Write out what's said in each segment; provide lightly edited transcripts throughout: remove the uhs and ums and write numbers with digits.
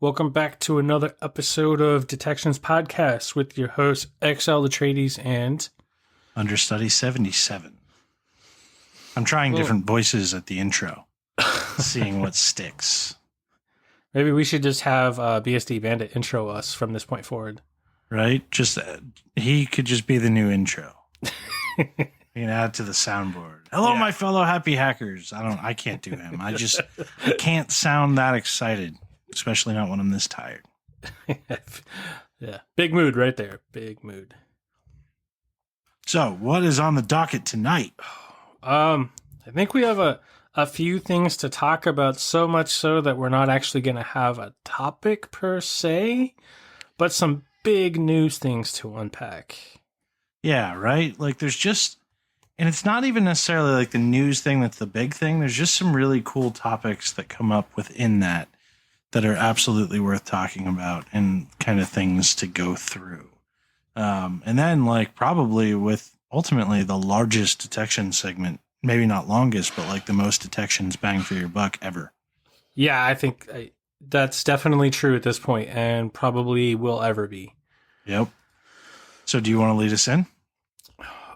Welcome back to another episode of Detections Podcast with your hosts, XL Atreides and Understudy 77. I'm trying different voices at the intro, seeing what sticks. Maybe we should just have BSD Bandit intro us from this point forward. Right? Just he could just be the new intro. You can add to the soundboard. Hello, my fellow happy hackers. I can't do him. I can't sound that excited, especially not when I'm this tired. Yeah. Big mood right there. Big mood. So, what is on the docket tonight? I think we have a few things to talk about, so much so that we're not actually going to have a topic per se, but some big news things to unpack. Yeah, right? Like there's just, and it's not even necessarily like the news thing that's the big thing. There's just some really cool topics that come up within that are absolutely worth talking about and kind of things to go through. And then like probably with ultimately the largest detection segment, maybe not longest, but like the most detections bang for your buck ever. Yeah, I think that's definitely true at this point and probably will ever be. Yep. So do you want to lead us in?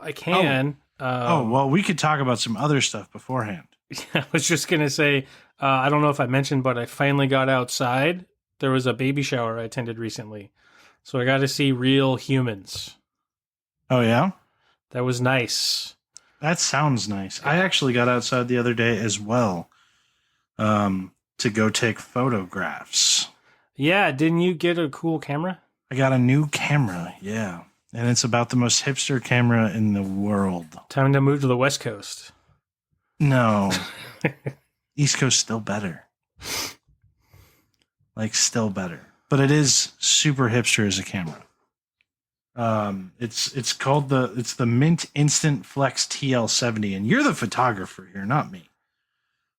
I can. Well, we could talk about some other stuff beforehand. I was just going to say, I don't know if I mentioned, but I finally got outside. There was a baby shower I attended recently. So I got to see real humans. Oh, yeah? That was nice. That sounds nice. I actually got outside the other day as well to go take photographs. Yeah, didn't you get a cool camera? I got a new camera, yeah. And it's about the most hipster camera in the world. Time to move to the West Coast. No. East Coast still better. Like, still better. But it is super hipster as a camera. It's called the Mint Instant Flex TL70, and you're the photographer here, not me.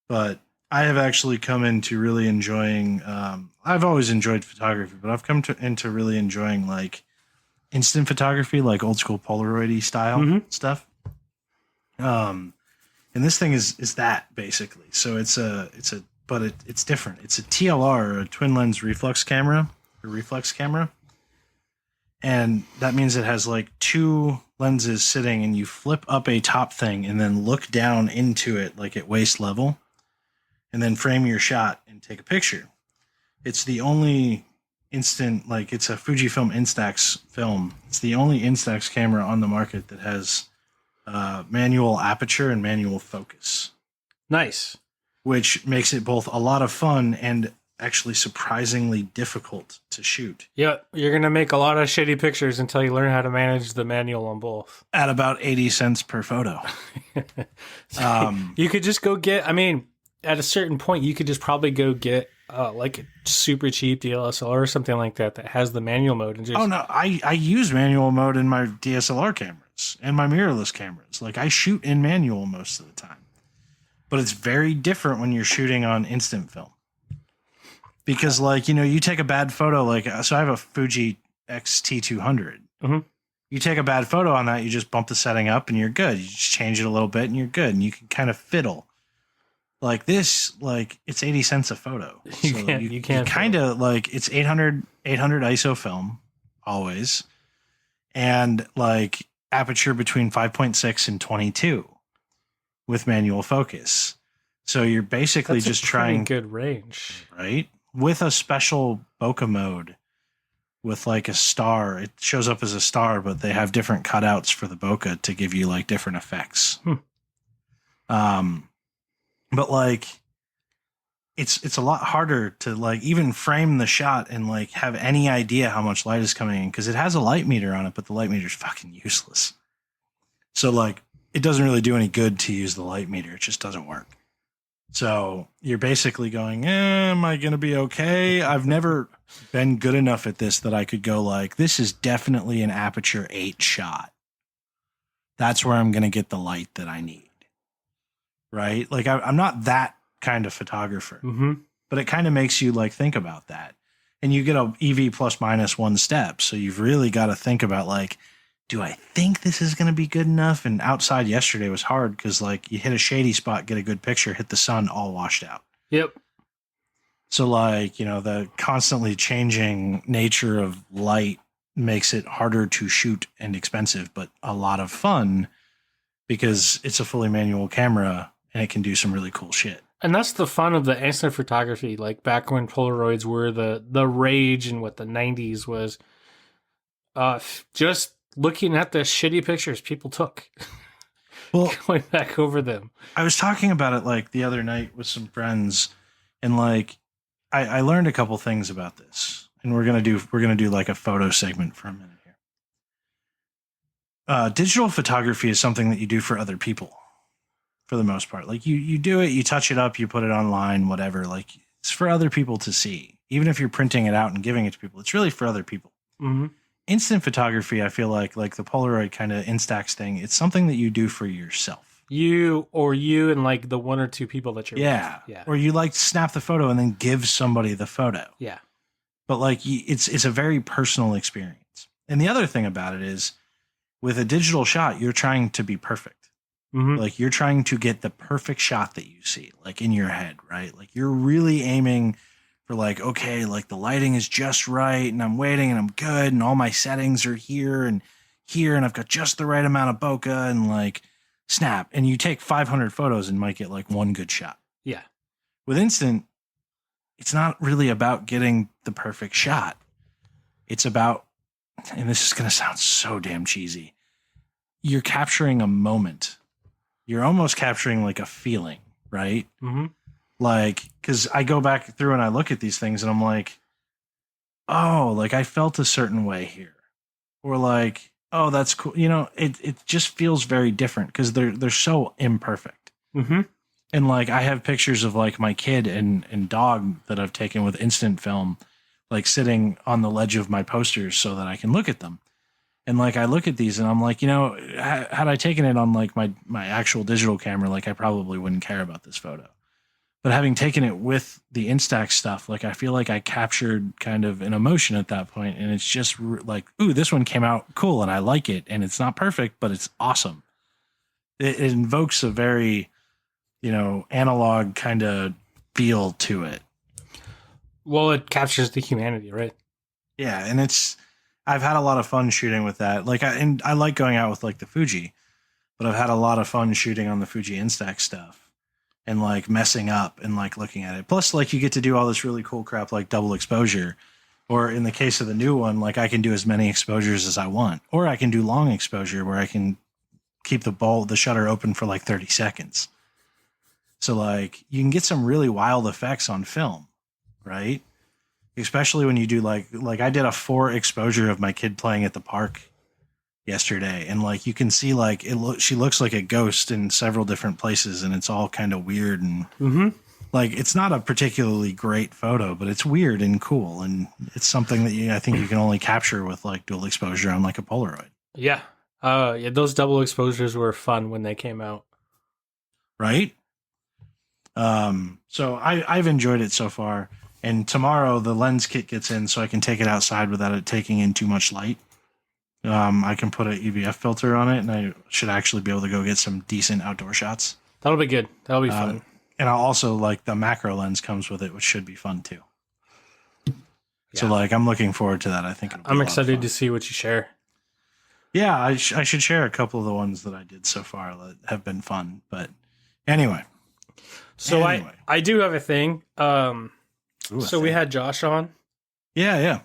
But I have actually come into really enjoying. I've always enjoyed photography, but I've come into really enjoying like instant photography, like old school Polaroid style stuff. And this thing is that basically. So it's different. It's a TLR, a twin lens reflex camera. And that means it has like two lenses sitting and you flip up a top thing and then look down into it like at waist level and then frame your shot and take a picture. It's the only instant, like it's a Fujifilm Instax film. It's the only Instax camera on the market that has manual aperture and manual focus. Nice. Which makes it both a lot of fun and actually surprisingly difficult to shoot. Yeah, you're going to make a lot of shitty pictures until you learn how to manage the manual on both. At about 80 cents per photo. You could just go get, at a certain point, you could just probably go get like a super cheap DSLR or something like that has the manual mode. And just... Oh, no, I use manual mode in my DSLR cameras and my mirrorless cameras. Like I shoot in manual most of the time. But it's very different when you're shooting on instant film. Because, like, you know, you take a bad photo, like, so I have a Fuji X-T200. Mm-hmm. You take a bad photo on that, you just bump the setting up and you're good. You just change it a little bit and you're good. And you can kind of fiddle. Like this, like, it's 80 cents a photo. You can't kind of, like, it's 800 ISO film, always. And, like, aperture between 5.6 and 22 with manual focus. So you're basically That's just a trying... good range. Right? With a special bokeh mode with like a star. It shows up as a star, but they have different cutouts for the bokeh to give you like different effects. But like it's a lot harder to like even frame the shot and like have any idea how much light is coming in because it has a light meter on it, but the light meter is fucking useless. So like it doesn't really do any good to use the light meter. It just doesn't work. So you're basically going, am I going to be okay? I've never been good enough at this that I could go like, this is definitely an aperture 8 shot. That's where I'm going to get the light that I need. Right? Like I'm not that kind of photographer, but it kind of makes you like think about that. And you get a EV plus minus 1 step. So you've really got to think about like, do I think this is going to be good enough? And outside yesterday was hard because like you hit a shady spot, get a good picture, hit the sun, all washed out. Yep. So like, the constantly changing nature of light makes it harder to shoot and expensive, but a lot of fun because it's a fully manual camera and it can do some really cool shit. And that's the fun of the instant photography. Like back when Polaroids were the rage in what the 90s was, just looking at the shitty pictures people took. Well, going back over them. I was talking about it like the other night with some friends, and like I learned a couple things about this, and we're gonna do like a photo segment for a minute here. Digital photography is something that you do for other people, for the most part. Like you do it, you touch it up, you put it online, whatever. Like it's for other people to see. Even if you're printing it out and giving it to people, it's really for other people. Mm-hmm. Instant photography, I feel like the Polaroid kind of Instax thing, it's something that you do for yourself. You and like the one or two people that you're with. Yeah. Or you like snap the photo and then give somebody the photo. Yeah. But like it's a very personal experience. And the other thing about it is with a digital shot, you're trying to be perfect. Mm-hmm. Like you're trying to get the perfect shot that you see, like in your head, right? Like you're really aiming for like, okay, like the lighting is just right and I'm waiting and I'm good and all my settings are here and I've got just the right amount of bokeh and like snap. And you take 500 photos and might get like one good shot. Yeah. With instant, it's not really about getting the perfect shot. It's about, and this is going to sound so damn cheesy, you're capturing a moment. You're almost capturing like a feeling, right? Mm-hmm. Like, because I go back through and I look at these things and I'm like, oh, like I felt a certain way here. Or like, oh, that's cool. It just feels very different because they're so imperfect. Mm-hmm. And like I have pictures of like my kid and dog that I've taken with instant film, like sitting on the ledge of my posters so that I can look at them. And like I look at these and I'm like, had I taken it on like my actual digital camera, like I probably wouldn't care about this photo. But having taken it with the Instax stuff, like I feel like I captured kind of an emotion at that point, and it's just like, ooh, this one came out cool, and I like it, and it's not perfect, but it's awesome. It invokes a very, analog kind of feel to it. Well, it captures the humanity, right? Yeah, and I've had a lot of fun shooting with that. Like I like going out with like the Fuji, but I've had a lot of fun shooting on the Fuji Instax stuff. And like messing up and like looking at it. Plus, like you get to do all this really cool crap like double exposure. Or in the case of the new one, like I can do as many exposures as I want. Or I can do long exposure where I can keep the shutter open for like 30 seconds. So like you can get some really wild effects on film, right? Especially when you do like I did a 4 exposure of my kid playing at the park yesterday, and like you can see like she looks like a ghost in several different places, and it's all kind of weird and like it's not a particularly great photo, but it's weird and cool, and it's something that I think you can only capture with like dual exposure on like a Polaroid. Yeah. Yeah, those double exposures were fun when they came out. Right? So I've enjoyed it so far, and tomorrow the lens kit gets in so I can take it outside without it taking in too much light. I can put an EVF filter on it, and I should actually be able to go get some decent outdoor shots. That'll be good. That'll be fun. And I'll also like the macro lens comes with it, which should be fun too. Yeah. So like I'm looking forward to that. I think I'm excited to see what you share. Yeah, I should share a couple of the ones that I did so far that have been fun. But anyway. So I do have a thing. We had Josh on. Yeah.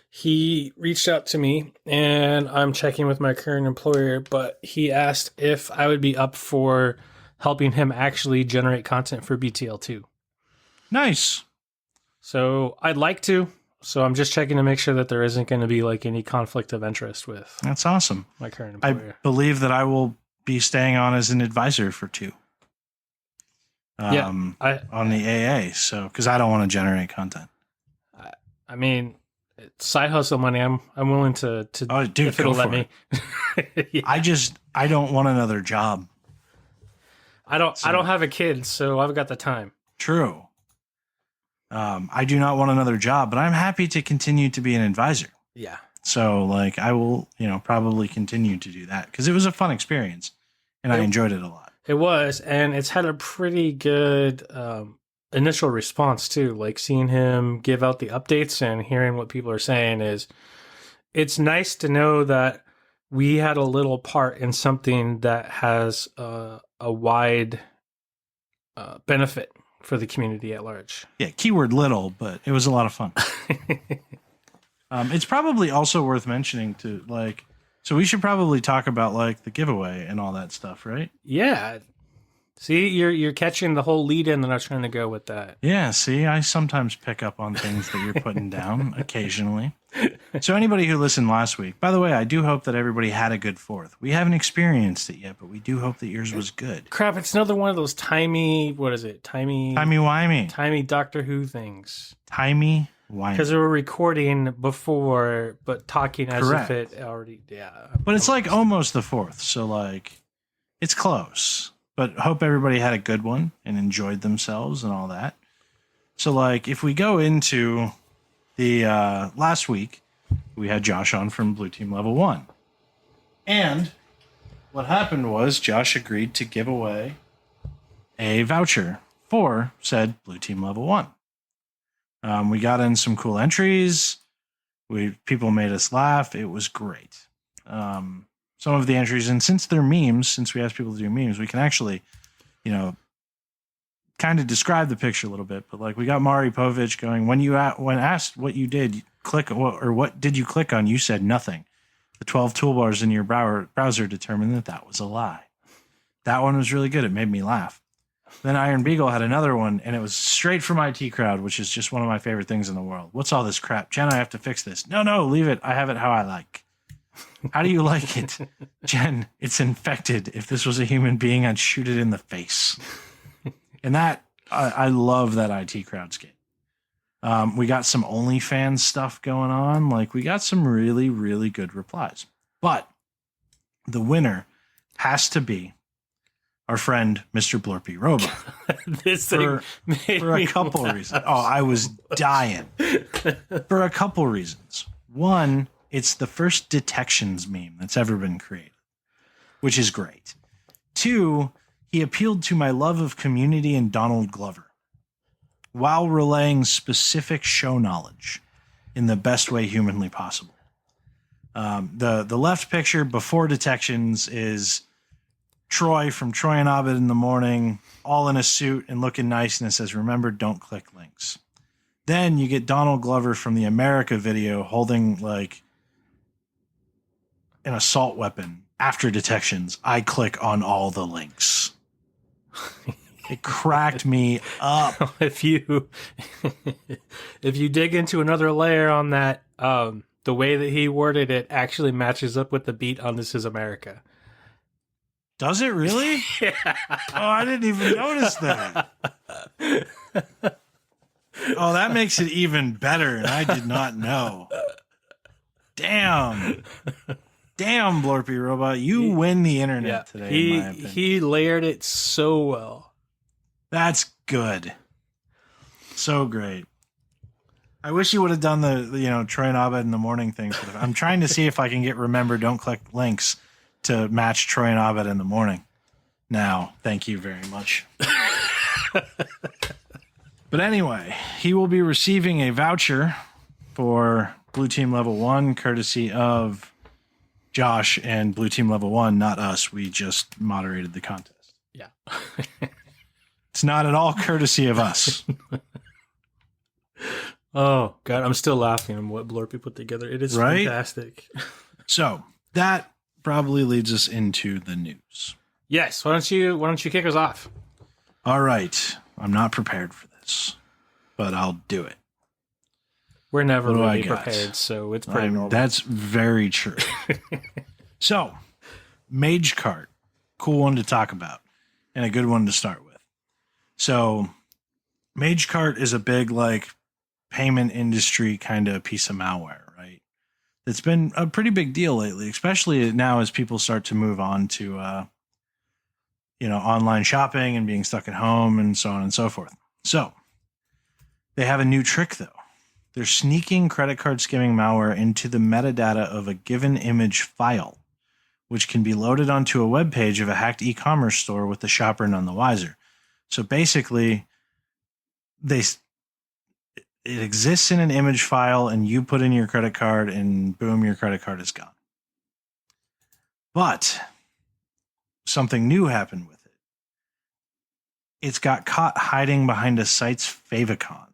He reached out to me, and I'm checking with my current employer, but he asked if I would be up for helping him actually generate content for BTL2. Nice. So I'd like to. So I'm just checking to make sure that there isn't going to be like any conflict of interest with. That's awesome. My current employer. I believe that I will be staying on as an advisor for 2. On the AA. So because I don't want to generate content. I mean, it's side hustle money. I'm willing to oh, dude, if it'll let me. Yeah. I don't want another job. I don't have a kid, so I've got the time. True. I do not want another job, but I'm happy to continue to be an advisor. Yeah. So like I will, probably continue to do that because it was a fun experience and I enjoyed it a lot. It was, and it's had a pretty good initial response too, like seeing him give out the updates and hearing what people are saying is it's nice to know that we had a little part in something that has a wide benefit for the community at large. Yeah, keyword little, but it was a lot of fun. It's probably also worth mentioning to like, so we should probably talk about like the giveaway and all that stuff, right? Yeah. See, you're catching the whole lead in that I was trying to go with that. Yeah, see, I sometimes pick up on things that you're putting down occasionally. So anybody who listened last week, by the way, I do hope that everybody had a good 4th. We haven't experienced it yet, but we do hope that yours was good. Crap, it's another one of those what is it? Timey-wimey. Timey Doctor Who things. Timey-wimey. Because we were recording before, but talking as Correct. if it already, yeah. But it's like almost the 4th, so like it's close. But hope everybody had a good one and enjoyed themselves and all that. So like if we go into the last week, we had Josh on from Blue Team Level 1. And what happened was Josh agreed to give away a voucher for said Blue Team Level 1. We got in some cool entries. People made us laugh. It was great. Some of the entries, and since they're memes, since we asked people to do memes, we can actually, kind of describe the picture a little bit. But like we got Mari Povich going, when asked what you did, what did you click on? You said nothing. The 12 toolbars in your browser determined that was a lie. That one was really good. It made me laugh. Then Iron Beagle had another one, and it was straight from IT Crowd, which is just one of my favorite things in the world. What's all this crap? Jen, I have to fix this. No, leave it. I have it how I like. How do you like it? Jen, it's infected. If this was a human being, I'd shoot it in the face. And that, I love that IT Crowd skate. We got some OnlyFans stuff going on. Like, we got some really, really good replies. But the winner has to be our friend, Mr. Blurpy Robot. This thing for a couple reasons. Oh, I was dying. For a couple reasons. One, it's the first detections meme that's ever been created, which is great. Two, he appealed to my love of Community and Donald Glover while relaying specific show knowledge in the best way humanly possible. The left picture before detections is Troy from Troy and Abed in the morning, all in a suit and looking nice, and it says, "Remember, don't click links." Then you get Donald Glover from the America video holding like an assault weapon. After detections, I click on all the links. It cracked me up. If you dig into another layer on that, the way that he worded it actually matches up with the beat on This Is America. Does it really? Yeah. Oh, I didn't even notice that. Oh, that makes it even better, and I did not know. Damn, Blurpy Robot, you win the internet today. In my opinion. He layered it so well. That's good. So great. I wish you would have done the Troy and Abed in the morning thing. I'm trying to see if I can get remember, don't click links to match Troy and Abed in the morning. Now, thank you very much. But anyway, he will be receiving a voucher for Blue Team Level 1, courtesy of Josh and Blue Team Level 1, not us. We just moderated the contest. Yeah. It's not at all courtesy of us. Oh, God, I'm still laughing at what Blurpy put together. It is right? Fantastic. So, that probably leads us into the news. Yes, why don't you kick us off? All right. I'm not prepared for this, but I'll do it. We're never really prepared, so it's pretty normal. That's very true. So, Mage Cart, cool one to talk about, and a good one to start with. So, Mage Cart is a big payment industry kind of piece of malware, right? It's been a pretty big deal lately, especially now as people start to move on to online shopping and being stuck at home and so on and so forth. So, they have a new trick though. They're sneaking credit card skimming malware into the metadata of a given image file, which can be loaded onto a web page of a hacked e-commerce store with the shopper none the wiser. So basically, they it exists in an image file, and you put in your credit card, and boom, your credit card is gone. But something new happened with it. It's got caught hiding behind a site's favicon.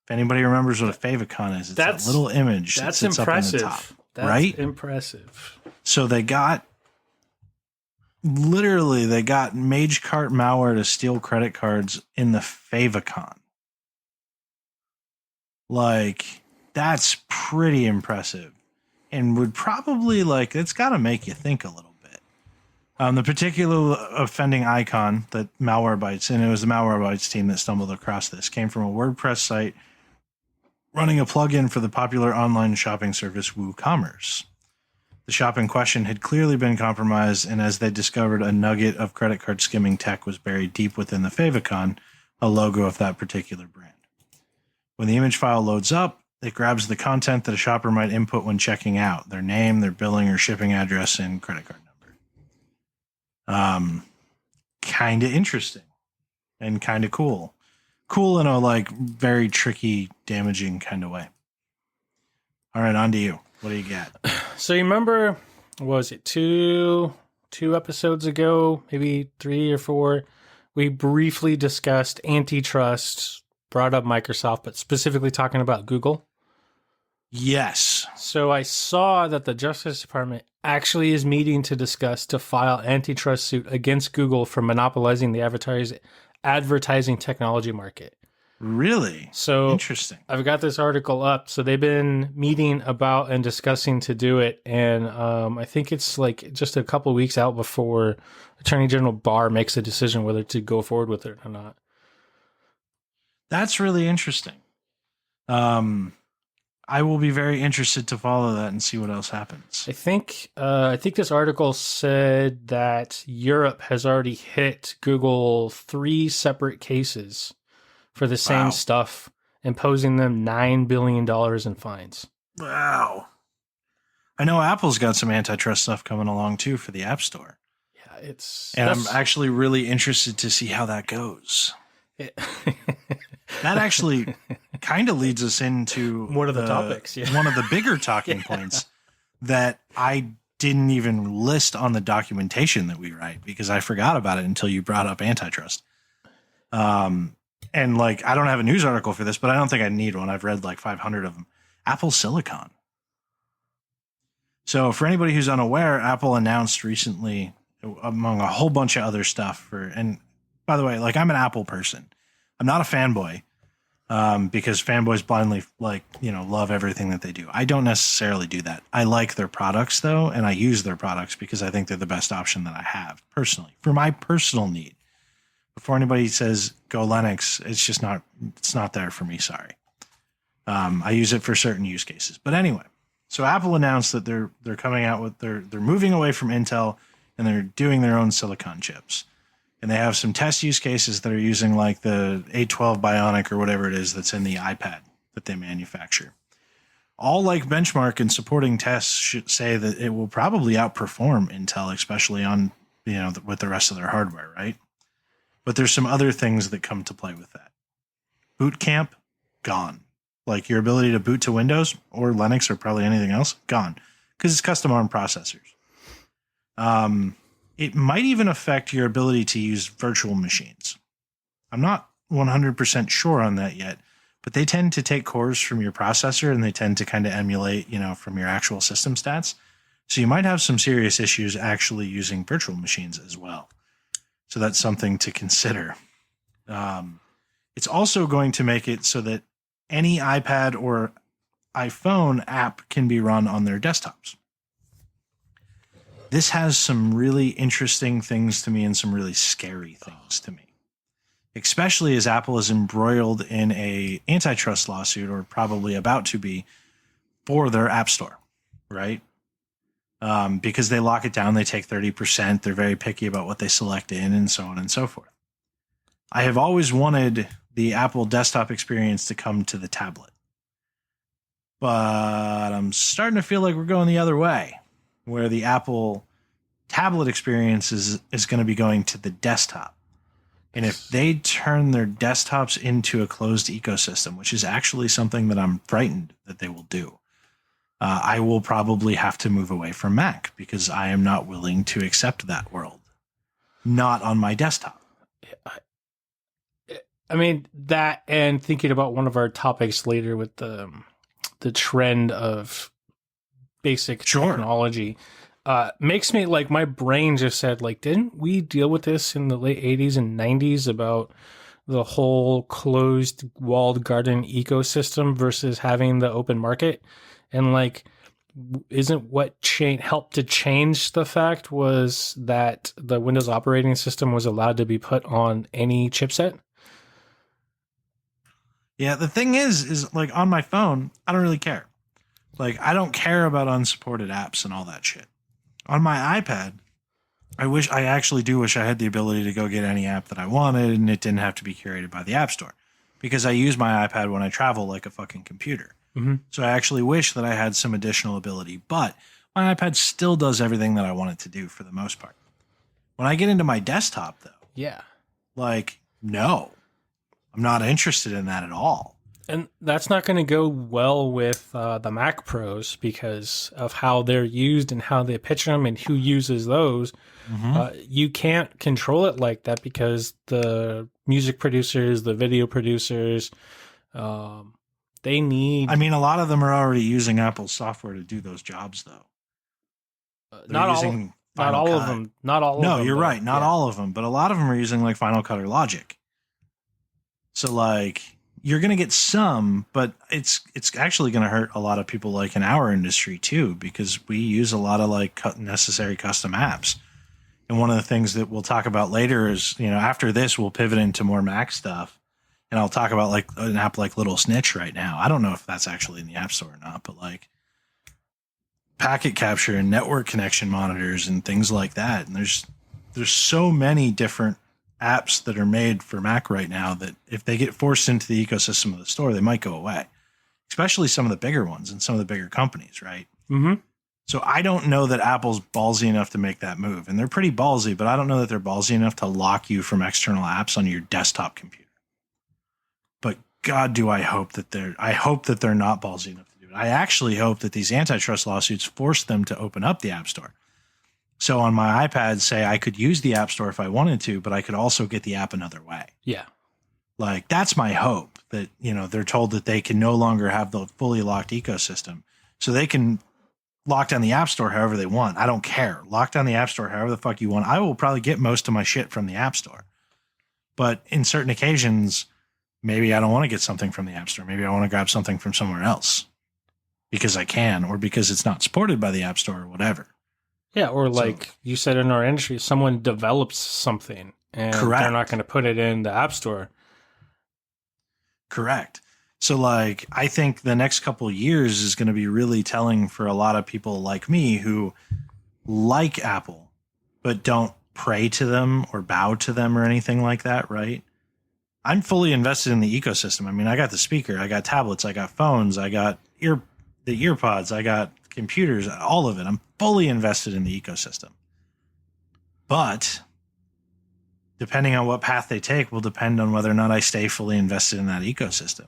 If anybody remembers what a favicon is, it's that little image that sits impressive. Up in the top. That's right? Impressive. So they got MageCart malware to steal credit cards in the favicon. Like, that's pretty impressive, and would probably, like, it's got to make you think a little bit. The particular offending icon that Malwarebytes, and it was the Malwarebytes team that stumbled across this, came from a WordPress site running a plugin for the popular online shopping service WooCommerce. The shop in question had clearly been compromised, and as they discovered, a nugget of credit card skimming tech was buried deep within the favicon, a logo of that particular brand. When the image file loads up, it grabs the content that a shopper might input when checking out: their name, their billing or shipping address, and credit card number. Kind of interesting and kind of cool. Cool in a, like, very tricky, damaging kind of way. All right, on to you. What do you got? So you remember, what was it, two episodes ago, maybe 3 or 4, we briefly discussed antitrust, brought up Microsoft, but specifically talking about Google. Yes. So I saw that the Justice Department actually is meeting to discuss to file antitrust suit against Google for monopolizing the advertising technology market. Really? So interesting. I've got this article up. So they've been meeting about and discussing to do it. And I think it's like just a couple of weeks out before Attorney General Barr makes a decision whether to go forward with it or not. That's really interesting. I will be very interested to follow that and see what else happens. I think this article said that Europe has already hit Google 3 separate cases for the same stuff, imposing them $9 billion in fines. Wow. I know Apple's got some antitrust stuff coming along too for the App Store. Yeah, I'm actually really interested to see how that goes. That actually kind of leads us into one of the topics, one of the bigger talking points that I didn't even list on the documentation that we write because I forgot about it until you brought up antitrust. And like, I don't have a news article for this, but I don't think I need one. I've read like 500 of them. Apple Silicon. So for anybody who's unaware, Apple announced recently, among a whole bunch of other stuff, and by the way, like, I'm an Apple person. I'm not a fanboy, because fanboys blindly, like, love everything that they do. I don't necessarily do that. I like their products though, and I use their products because I think they're the best option that I have personally for my personal need. Before anybody says go Linux, it's not there for me. Sorry. I use it for certain use cases, but anyway, so Apple announced that they're coming out with they're moving away from Intel and they're doing their own silicon chips. And they have some test use cases that are using like the A12 Bionic or whatever it is that's in the iPad that they manufacture. All like benchmark and supporting tests should say that it will probably outperform Intel, especially on, with the rest of their hardware, right? But there's some other things that come to play with that. Boot camp, gone. Like your ability to boot to Windows or Linux or probably anything else, gone. Because it's custom ARM processors. It might even affect your ability to use virtual machines. I'm not 100% sure on that yet, but they tend to take cores from your processor and they tend to kind of emulate, from your actual system stats. So you might have some serious issues actually using virtual machines as well. So that's something to consider. It's also going to make it so that any iPad or iPhone app can be run on their desktops. This has some really interesting things to me and some really scary things to me, especially as Apple is embroiled in a antitrust lawsuit, or probably about to be, for their App Store, right? Because they lock it down, they take 30%, they're very picky about what they select in, and so on and so forth. I have always wanted the Apple desktop experience to come to the tablet, but I'm starting to feel like we're going the other way, where the Apple tablet experience is going to be going to the desktop. And if they turn their desktops into a closed ecosystem, which is actually something that I'm frightened that they will do, I will probably have to move away from Mac because I am not willing to accept that world. Not on my desktop. I mean, that, and thinking about one of our topics later with the trend of basic technology, makes me like, my brain just said, like, didn't we deal with this in the late 80s and 90s about the whole closed walled garden ecosystem versus having the open market? And like, isn't what helped to change the fact was that the Windows operating system was allowed to be put on any chipset? Yeah, the thing is like on my phone, I don't really care. Like, I don't care about unsupported apps and all that shit. On my iPad, I actually do wish I had the ability to go get any app that I wanted and it didn't have to be curated by the App Store, because I use my iPad when I travel like a fucking computer. Mm-hmm. So I actually wish that I had some additional ability, but my iPad still does everything that I want it to do for the most part. When I get into my desktop, though, Yeah. like, no, I'm not interested in that at all. And that's not going to go well with the Mac Pros because of how they're used and how they pitch them and who uses those. Mm-hmm. You can't control it like that because the music producers, the video producers, they need... I mean, a lot of them are already using Apple's software to do those jobs, though. Not all of them. Not all of them. No, you're right. Not all of them, but a lot of them are using like Final Cut or Logic. So like, you're going to get some, but it's actually going to hurt a lot of people like in our industry too, because we use a lot of like necessary custom apps. And one of the things that we'll talk about later is, you know, after this, we'll pivot into more Mac stuff. And I'll talk about like an app like Little Snitch right now. I don't know if that's actually in the App Store or not, but like packet capture and network connection monitors and things like that. And there's so many different apps that are made for Mac right now that if they get forced into the ecosystem of the store, they might go away, especially some of the bigger ones and some of the bigger companies, right? Mm-hmm. So I don't know that Apple's ballsy enough to make that move. And they're pretty ballsy, but I don't know that they're ballsy enough to lock you from external apps on your desktop computer. But God, do I hope that they're not ballsy enough to do it. I actually hope that these antitrust lawsuits force them to open up the App Store. So on my iPad, say I could use the App Store if I wanted to, but I could also get the app another way. Yeah. Like, that's my hope, that, you know, they're told that they can no longer have the fully locked ecosystem. So they can lock down the App Store however they want. I don't care. Lock down the App Store however the fuck you want. I will probably get most of my shit from the App Store. But in certain occasions, maybe I don't want to get something from the App Store. Maybe I want to grab something from somewhere else because I can, or because it's not supported by the App Store or whatever. Yeah, or like you said in our industry, someone develops something and Correct. They're not going to put it in the App Store. Correct. So like, I think the next couple of years is going to be really telling for a lot of people like me who like Apple, but don't pray to them or bow to them or anything like that, right? I'm fully invested in the ecosystem. I mean, I got the speaker, I got tablets, I got phones, I got the earpods, I got computers, all of it. I'm fully invested in the ecosystem. But depending on what path they take will depend on whether or not I stay fully invested in that ecosystem.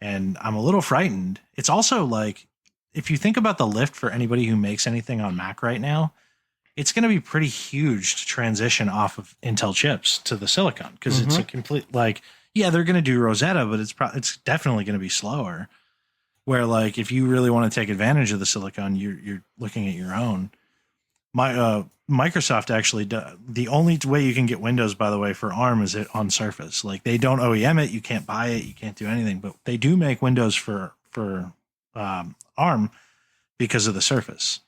And I'm a little frightened. It's also like, if you think about the lift for anybody who makes anything on Mac right now, it's going to be pretty huge to transition off of Intel chips to the silicon, because it's a complete, like, yeah, they're going to do Rosetta, but it's definitely going to be slower. Where like, if you really want to take advantage of the silicon, you're looking at your own. Microsoft actually the only way you can get Windows, by the way, for ARM is it on Surface. Like, they don't OEM it, you can't buy it, you can't do anything, but they do make Windows for ARM because of the Surface.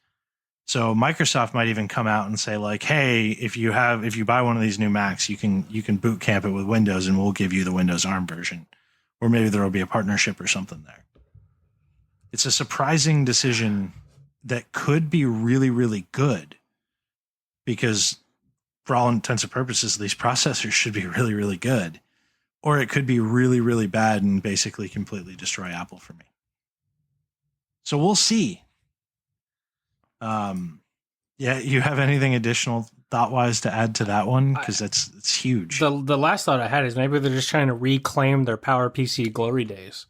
So Microsoft might even come out and say like, hey, if you buy one of these new Macs, you can boot camp it with Windows and we'll give you the Windows ARM version. Or maybe there will be a partnership or something there. It's a surprising decision that could be really, really good, because for all intents and purposes, these processors should be really, really good. Or it could be really, really bad and basically completely destroy Apple for me. So we'll see. Yeah, you have anything additional thought wise to add to that one? Because it's huge. The last thought I had is maybe they're just trying to reclaim their PowerPC glory days.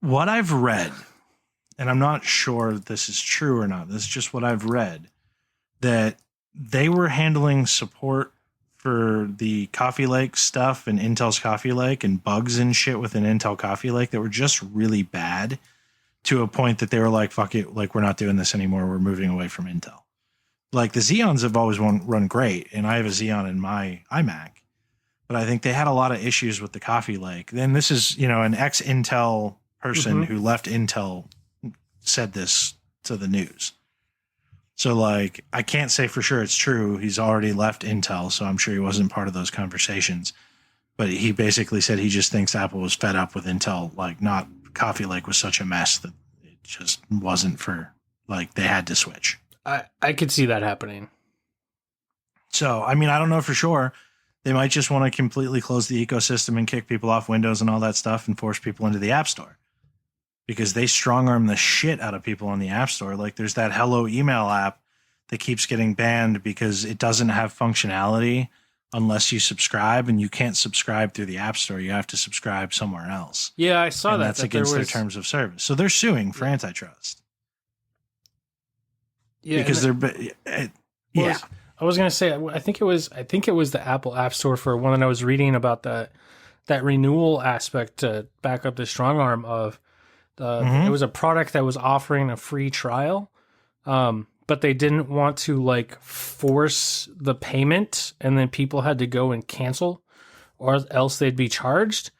What I've read, and I'm not sure if this is true or not, this is just what I've read, that they were handling support for the Coffee Lake stuff and Intel's Coffee Lake and bugs and shit within Intel Coffee Lake that were just really bad to a point that they were like, fuck it, like we're not doing this anymore. We're moving away from Intel. Like the Xeons have always run great, and I have a Xeon in my iMac, but I think they had a lot of issues with the Coffee Lake. Then this is, an ex-Intel person who left Intel said this to the news. So, like, I can't say for sure it's true. He's already left Intel, so I'm sure he wasn't part of those conversations. But he basically said he just thinks Apple was fed up with Intel. Like, not Coffee Lake was such a mess that it just wasn't for, like, they had to switch. I could see that happening. So, I mean, I don't know for sure. They might just want to completely close the ecosystem and kick people off Windows and all that stuff and force people into the App Store. Because they strong arm the shit out of people on the App Store. Like there's that Hello email app that keeps getting banned because it doesn't have functionality unless you subscribe, and you can't subscribe through the App Store. You have to subscribe somewhere else. Yeah, I saw and that. That's against their terms of service. So they're suing for antitrust. Yeah, because I was gonna say, I think it was the Apple App Store for one that I was reading about that renewal aspect to back up the strong arm of. It was a product that was offering a free trial, but they didn't want to like force the payment, and then people had to go and cancel, or else they'd be charged.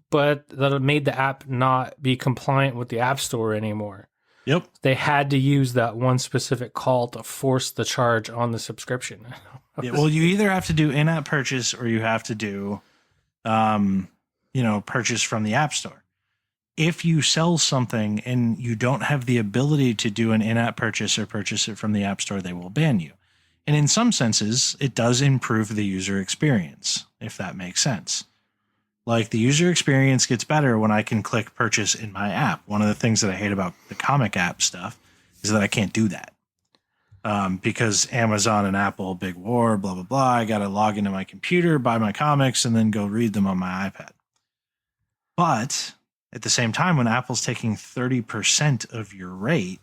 But that made the app not be compliant with the App Store anymore. Yep, they had to use that one specific call to force the charge on the subscription. Yeah, well, you either have to do in-app purchase or you have to do, purchase from the App Store. If you sell something and you don't have the ability to do an in-app purchase or purchase it from the App Store, they will ban you. And in some senses, it does improve the user experience, if that makes sense. Like the user experience gets better when I can click purchase in my app. One of the things that I hate about the comic app stuff is that I can't do that. Because Amazon and Apple, big war, blah, blah, blah. I got to log into my computer, buy my comics, and then go read them on my iPad. But at the same time, when Apple's taking 30% of your rate,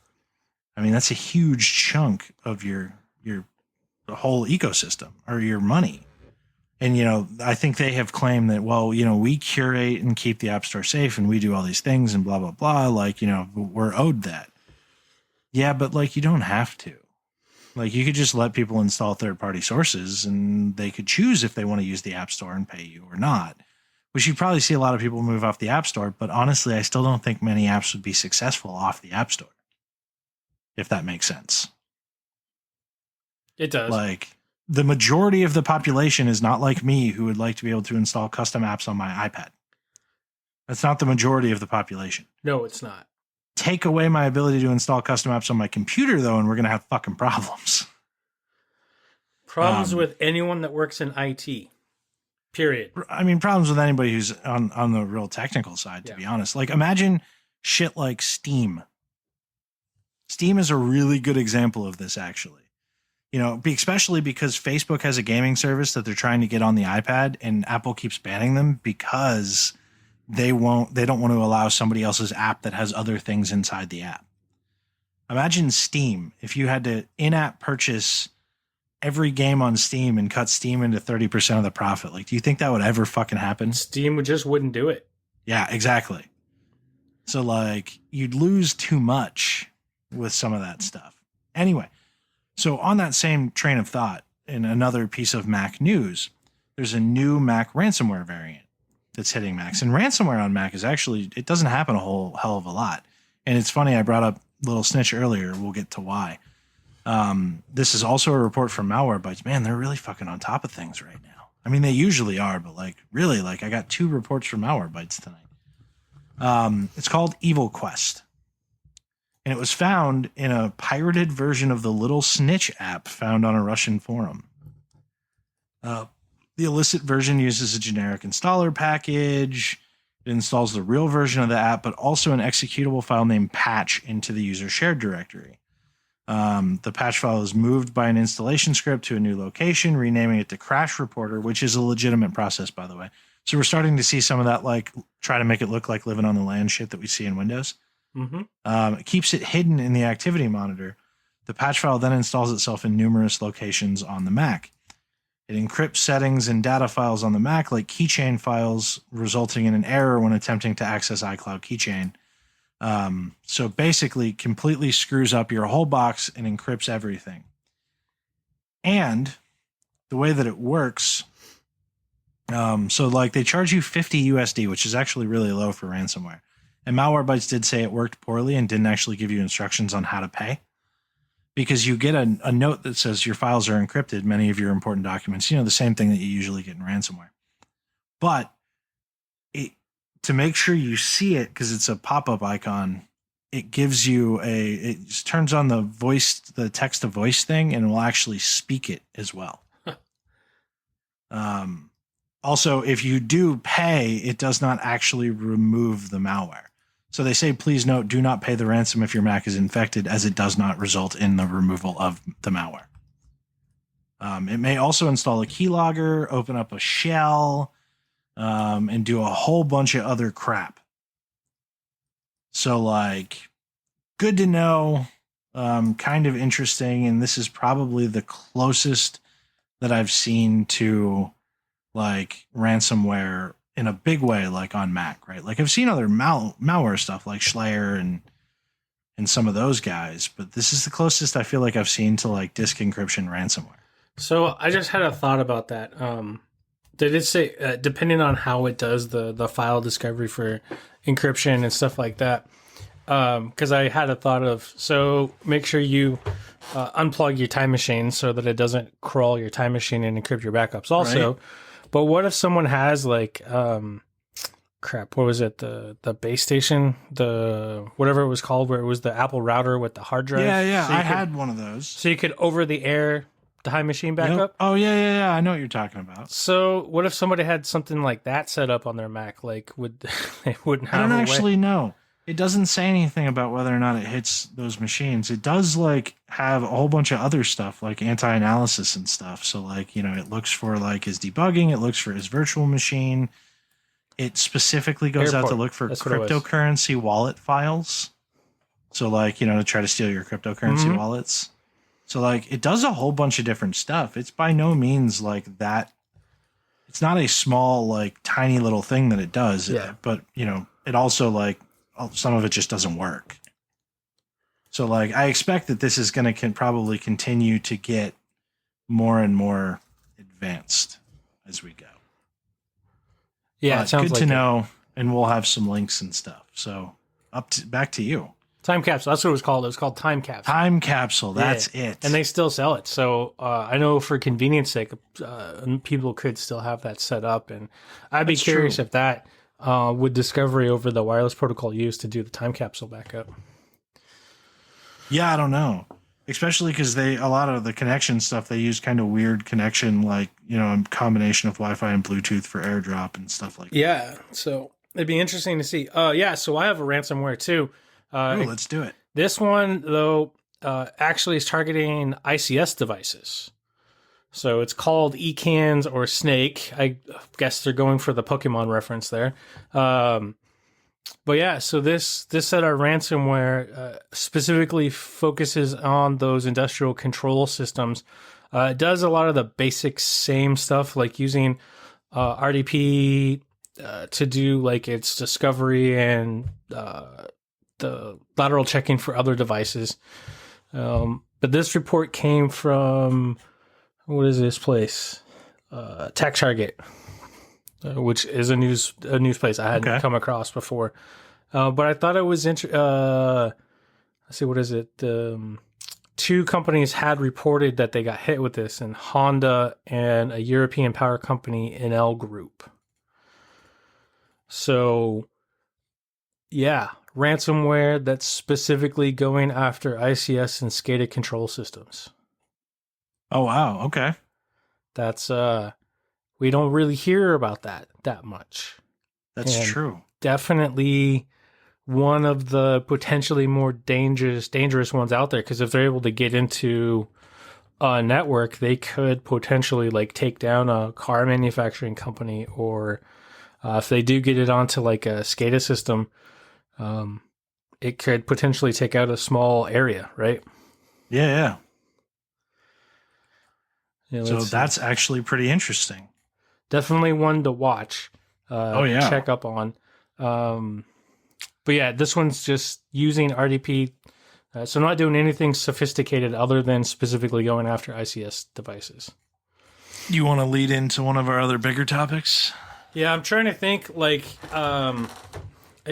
I mean, that's a huge chunk of your whole ecosystem or your money. And, I think they have claimed that, well, we curate and keep the App Store safe and we do all these things and blah, blah, blah. Like, we're owed that. Yeah, but like, you don't have to. Like, you could just let people install third-party sources and they could choose if they want to use the App Store and pay you or not. Which you probably see a lot of people move off the App Store, but honestly, I still don't think many apps would be successful off the App Store. If that makes sense. It does. Like, the majority of the population is not like me who would like to be able to install custom apps on my iPad. That's not the majority of the population. No, it's not. Take away my ability to install custom apps on my computer, though, and we're going to have fucking problems. Problems with anyone that works in IT. Period. I mean, problems with anybody who's on the real technical side, to be honest. Like, imagine shit like Steam. Steam is a really good example of this, actually. Especially because Facebook has a gaming service that they're trying to get on the iPad, and Apple keeps banning them because they don't want to allow somebody else's app that has other things inside the app. Imagine Steam. If you had to in-app purchase every game on Steam and cut Steam into 30% of the profit. Like, do you think that would ever fucking happen? Steam wouldn't do it. Yeah, exactly. So like, you'd lose too much with some of that stuff. Anyway, so on that same train of thought, in another piece of Mac news, there's a new Mac ransomware variant that's hitting Macs. And ransomware on Mac is actually, it doesn't happen a whole hell of a lot. And it's funny, I brought up Little Snitch earlier. We'll get to why. This is also a report from Malwarebytes. Man, they're really fucking on top of things right now. I mean, they usually are, but like, really, like, I got 2 reports from Malwarebytes tonight. It's called Evil Quest. And it was found in a pirated version of the Little Snitch app found on a Russian forum. The illicit version uses a generic installer package. It installs the real version of the app, but also an executable file named patch into the user shared directory. The patch file is moved by an installation script to a new location, renaming it to Crash Reporter, which is a legitimate process, by the way. So we're starting to see some of that, like try to make it look like living on the land shit that we see in Windows. It keeps it hidden in the activity monitor. The patch file then installs itself in numerous locations on the Mac. It encrypts settings and data files on the Mac like keychain files, resulting in an error when attempting to access iCloud Keychain. So basically completely screws up your whole box and encrypts everything. And the way that it works, so like they charge you 50 USD, which is actually really low for ransomware. And Malwarebytes did say it worked poorly and didn't actually give you instructions on how to pay. Because you get a note that says your files are encrypted, many of your important documents, the same thing that you usually get in ransomware. But to make sure you see it, because it's a pop-up icon, it gives you it turns on the text to voice thing, and it will actually speak it as well. Also, if you do pay, it does not actually remove the malware. So they say, please note, do not pay the ransom if your Mac is infected, as it does not result in the removal of the malware. It may also install a keylogger, open up a shell, and do a whole bunch of other crap. So, like, good to know, kind of interesting, and this is probably the closest that I've seen to, like, ransomware in a big way, like on Mac, right? Like I've seen other malware stuff like Schleyer and some of those guys, but this is the closest I feel like I've seen to like disk encryption ransomware. So I just had a thought about that. Did it say, depending on how it does the file discovery for encryption and stuff like that? Because I had a thought of, so make sure you unplug your time machine so that it doesn't crawl your time machine and encrypt your backups also. Right. But what if someone has like, what was it? The base station, whatever it was called, where it was the Apple router with the hard drive. Yeah. So I had one of those. So you could over the air time machine backup. Yep. Oh yeah. I know what you're talking about. So what if somebody had something like that set up on their Mac? Like they wouldn't have? I don't actually know. It doesn't say anything about whether or not it hits those machines. It does like have a whole bunch of other stuff like anti-analysis and stuff. So like, it looks for like his debugging. It looks for his virtual machine. It specifically goes out to look for cryptocurrency wallet files. So like, to try to steal your cryptocurrency wallets. So like it does a whole bunch of different stuff. It's by no means like that. It's not a small, like tiny little thing that it does. Yeah. But it also like, some of it just doesn't work. So like I expect that this is going to probably continue to get more and more advanced as we go. Yeah, it sounds good like to know, and we'll have some links and stuff. So back to you. Time Capsule. That's what it was called. It was called Time Capsule. Time Capsule. That's it. And they still sell it. So I know for convenience sake, people could still have that set up. And I'd be curious if that would discovery over the wireless protocol used to do the time capsule backup. Yeah, I don't know. Especially because a lot of the connection stuff, they use kind of weird connection, like, a combination of Wi-Fi and Bluetooth for AirDrop and stuff like that. Yeah, so it'd be interesting to see. So I have a ransomware too. Let's do it. This one, though, actually is targeting ICS devices. So it's called eCans or Snake. I guess they're going for the Pokemon reference there. But yeah, so this set of ransomware specifically focuses on those industrial control systems. It does a lot of the basic same stuff, like using RDP to do like its discovery and the lateral checking for other devices. But this report came from, what is this place? Tech Target, which is a news place I hadn't come across before. But I thought it was interesting. Let's see, what is it? Two companies had reported that they got hit with this, and Honda and a European power company, NL Group. So, yeah, ransomware that's specifically going after ICS and SCADA control systems. Oh, wow. Okay. That's, we don't really hear about that much. That's true. Definitely one of the potentially more dangerous ones out there, because if they're able to get into a network, they could potentially like take down a car manufacturing company, or if they do get it onto like a SCADA system, it could potentially take out a small area, right? Yeah. Yeah, So let's see. that's actually pretty interesting. Definitely one to watch. Oh, yeah. Check up on. But yeah, this one's just using RDP. So not doing anything sophisticated other than specifically going after ICS devices. You want to lead into one of our other bigger topics? Yeah, I'm trying to think. Like, I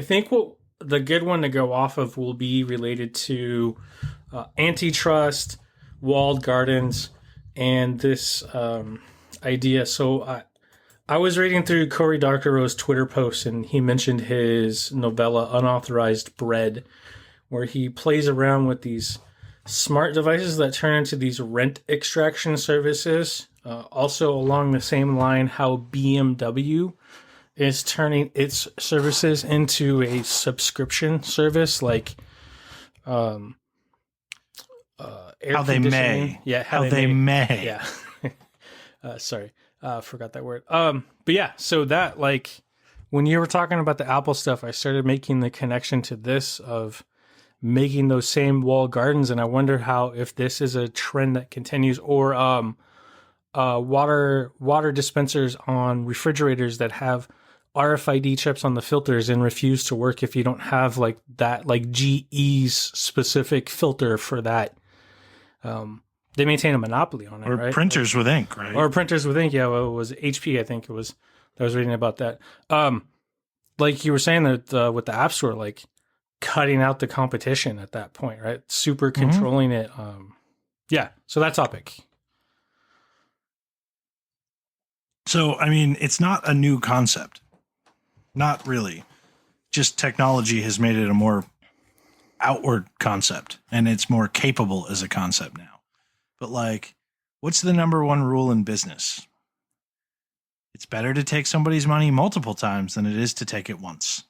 think what the good one to go off of will be related to antitrust, walled gardens, and this idea. So I was reading through Cory Doctorow's Twitter posts, and he mentioned his novella Unauthorized Bread, where he plays around with these smart devices that turn into these rent extraction services. Also along the same line, how BMW is turning its services into a subscription service, like How they may. Yeah, how they may. Yeah. Sorry, forgot that word. But yeah, so that, like, when you were talking about the Apple stuff, I started making the connection to this of making those same wall gardens, and I wonder how, if this is a trend that continues, or water dispensers on refrigerators that have RFID chips on the filters and refuse to work if you don't have like that, like GE's specific filter for that. They maintain a monopoly on it, Or right? printers with ink, right? Or printers with ink. Yeah, well, it was HP, I think it was. I was reading about that. Like you were saying that with the App Store, like cutting out the competition at that point, right? Super controlling it. Yeah, so that topic. So, I mean, it's not a new concept. Not really. Just technology has made it a more outward concept, and it's more capable as a concept now. But, like, what's the number one rule in business? It's better to take somebody's money multiple times than it is to take it once.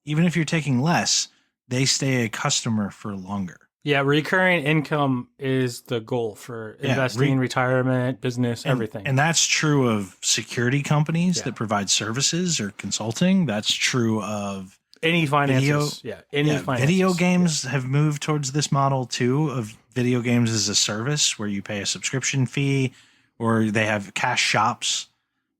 Even if you're taking less, they stay a customer for longer. Yeah, recurring income is the goal for investing, retirement, business, everything. And that's true of security companies that provide services or consulting. That's true of any finances. Finances. Video games have moved towards this model too, of video games as a service where you pay a subscription fee, or they have cash shops.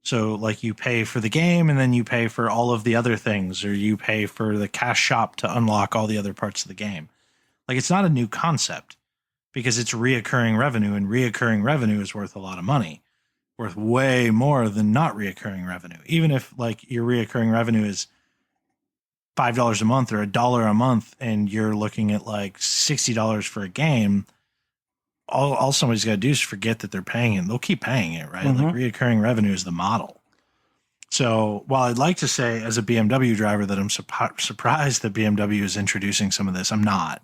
So like you pay for the game and then you pay for all of the other things, or you pay for the cash shop to unlock all the other parts of the game. Like, it's not a new concept because it's reoccurring revenue, and reoccurring revenue is worth a lot of money, worth way more than not reoccurring revenue. Even if like your reoccurring revenue is $5 a month or $1 a month, and you're looking at like $60 for a game, all somebody's got to do is forget that they're paying it. They'll keep paying it, right? Like, reoccurring revenue is the model. So while I'd like to say as a BMW driver that I'm surprised that BMW is introducing some of this, I'm not.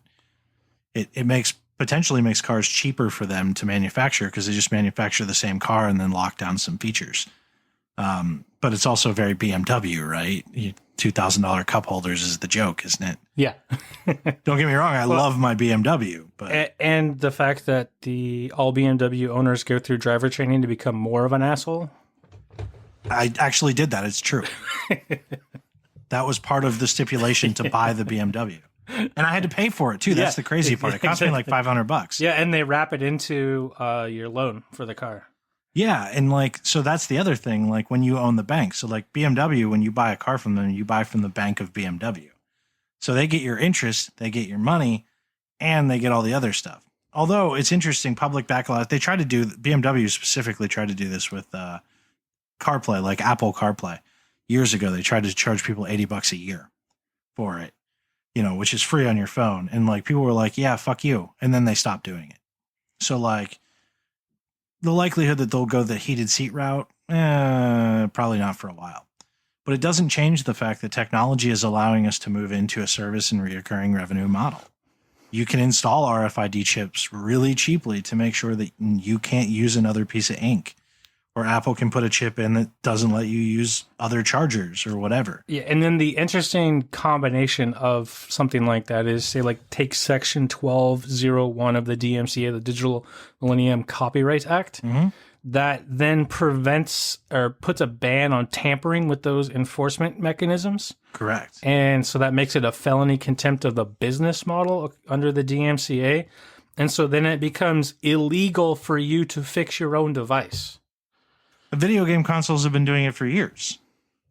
It potentially makes cars cheaper for them to manufacture because they just manufacture the same car and then lock down some features. But it's also very BMW, right? $2,000 cup holders is the joke, isn't it? Yeah. Don't get me wrong. I love my BMW, but and the fact that all BMW owners go through driver training to become more of an asshole. I actually did that. It's true. That was part of the stipulation to buy the BMW. And I had to pay for it too. That's the crazy part. It cost me like $500. Yeah, and they wrap it into your loan for the car. Yeah, and like, so that's the other thing. Like, when you own the bank, so like BMW, when you buy a car from them, you buy from the bank of BMW. So they get your interest, they get your money, and they get all the other stuff. Although it's interesting, public backlash. They tried to do, BMW specifically tried to do this with CarPlay, like Apple CarPlay. Years ago, they tried to charge people $80 a year for it, which is free on your phone. And like, people were like, yeah, fuck you. And then they stopped doing it. So like, the likelihood that they'll go the heated seat route, probably not for a while. But it doesn't change the fact that technology is allowing us to move into a service and reoccurring revenue model. You can install RFID chips really cheaply to make sure that you can't use another piece of ink, or Apple can put a chip in that doesn't let you use other chargers or whatever. Yeah, and then the interesting combination of something like that is, say, like take Section 1201 of the DMCA, the Digital Millennium Copyright Act, that then prevents or puts a ban on tampering with those enforcement mechanisms. Correct. And so that makes it a felony contempt of the business model under the DMCA. And so then it becomes illegal for you to fix your own device. Video game consoles have been doing it for years.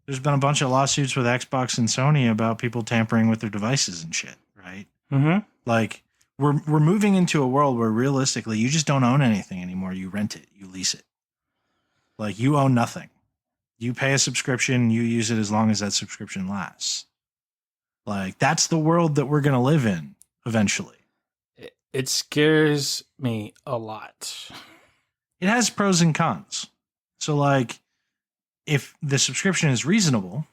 There's been a bunch of lawsuits with Xbox and Sony about people tampering with their devices and shit, right? Mm-hmm. Like, we're moving into a world where realistically you just don't own anything anymore. You rent it, you lease it. Like, you own nothing. You pay a subscription, you use it as long as that subscription lasts. Like, that's the world that we're going to live in eventually. It scares me a lot. It has pros and cons. So, like, if the subscription is reasonable,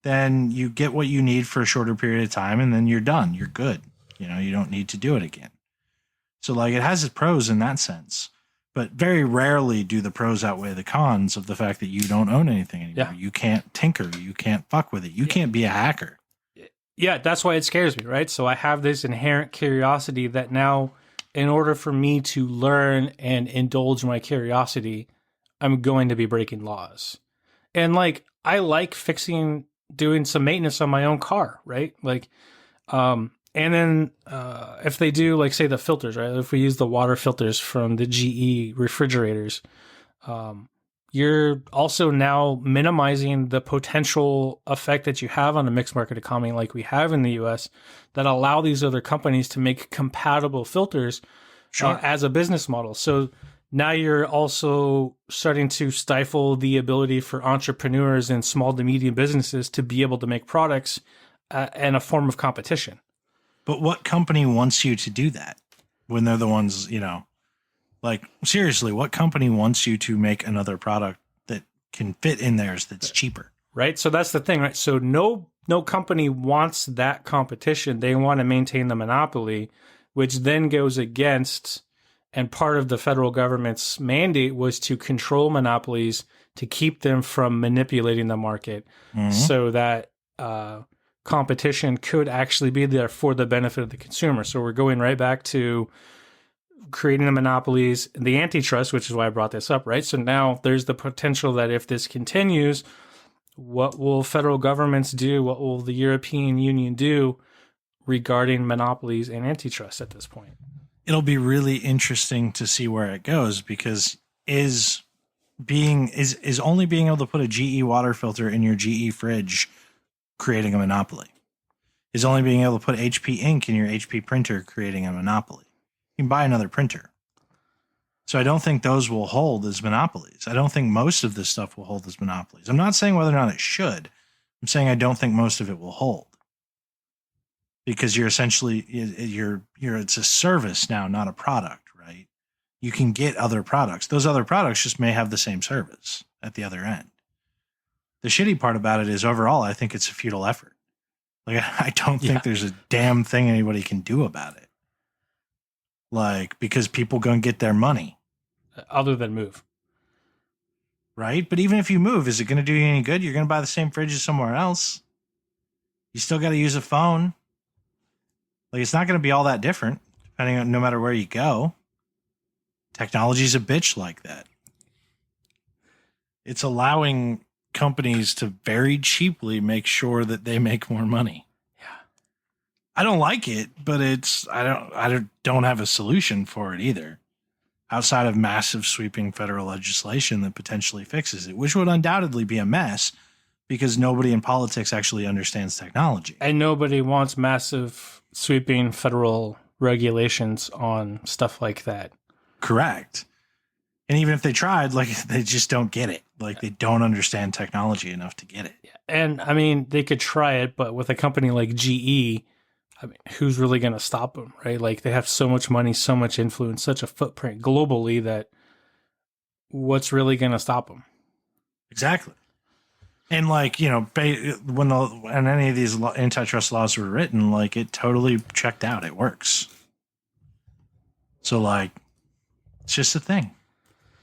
then you get what you need for a shorter period of time, and then you're done. You're good. You know, you don't need to do it again. So, like, it has its pros in that sense. But very rarely do the pros outweigh the cons of the fact that you don't own anything anymore. Yeah. You can't tinker. You can't fuck with it. You can't be a hacker. Yeah, that's why it scares me, right? So I have this inherent curiosity that now, in order for me to learn and indulge my curiosity, I'm going to be breaking laws. And like, I like doing some maintenance on my own car, right? Like, and then if they do, like, say the filters, right? If we use the water filters from the GE refrigerators, you're also now minimizing the potential effect that you have on a mixed market economy like we have in the US that allow these other companies to make compatible filters as a business model. So now you're also starting to stifle the ability for entrepreneurs and small to medium businesses to be able to make products in a form of competition. But what company wants you to do that when they're the ones, you know, like, seriously, what company wants you to make another product that can fit in theirs that's cheaper? Right. So that's the thing, right? So no company wants that competition. They want to maintain the monopoly, which then goes against, and part of the federal government's mandate was to control monopolies to keep them from manipulating the market so that competition could actually be there for the benefit of the consumer. So we're going right back to creating the monopolies, the antitrust, which is why I brought this up, right? So now there's the potential that if this continues, what will federal governments do? What will the European Union do regarding monopolies and antitrust at this point? It'll be really interesting to see where it goes, because is only being able to put a GE water filter in your GE fridge creating a monopoly? Is only being able to put HP ink in your HP printer creating a monopoly? You can buy another printer. So I don't think those will hold as monopolies. I don't think most of this stuff will hold as monopolies. I'm not saying whether or not it should. I'm saying I don't think most of it will hold. Because you're essentially, it's a service now, not a product, right? You can get other products. Those other products just may have the same service at the other end. The shitty part about it is, overall, I think it's a futile effort. Like, I don't think there's a damn thing anybody can do about it. Like, because people gonna get their money. Other than move. Right? But even if you move, is it going to do you any good? You're going to buy the same fridges somewhere else. You still got to use a phone. Like, it's not going to be all that different, depending on no matter where you go. Technology's a bitch like that. It's allowing companies to very cheaply make sure that they make more money. Yeah. I don't like it, but I don't have a solution for it either, outside of massive sweeping federal legislation that potentially fixes it, which would undoubtedly be a mess because nobody in politics actually understands technology. And nobody wants massive sweeping federal regulations on stuff like that. Correct. And even if they tried, like, they just don't get it. Like, they don't understand technology enough to get it. And I mean, they could try it, but with a company like GE, I mean, who's really going to stop them, right? Like, they have so much money, so much influence, such a footprint globally that what's really going to stop them? Exactly. And, like, you know, when any of these antitrust laws were written, like, it totally checked out. It works. So, like, it's just a thing.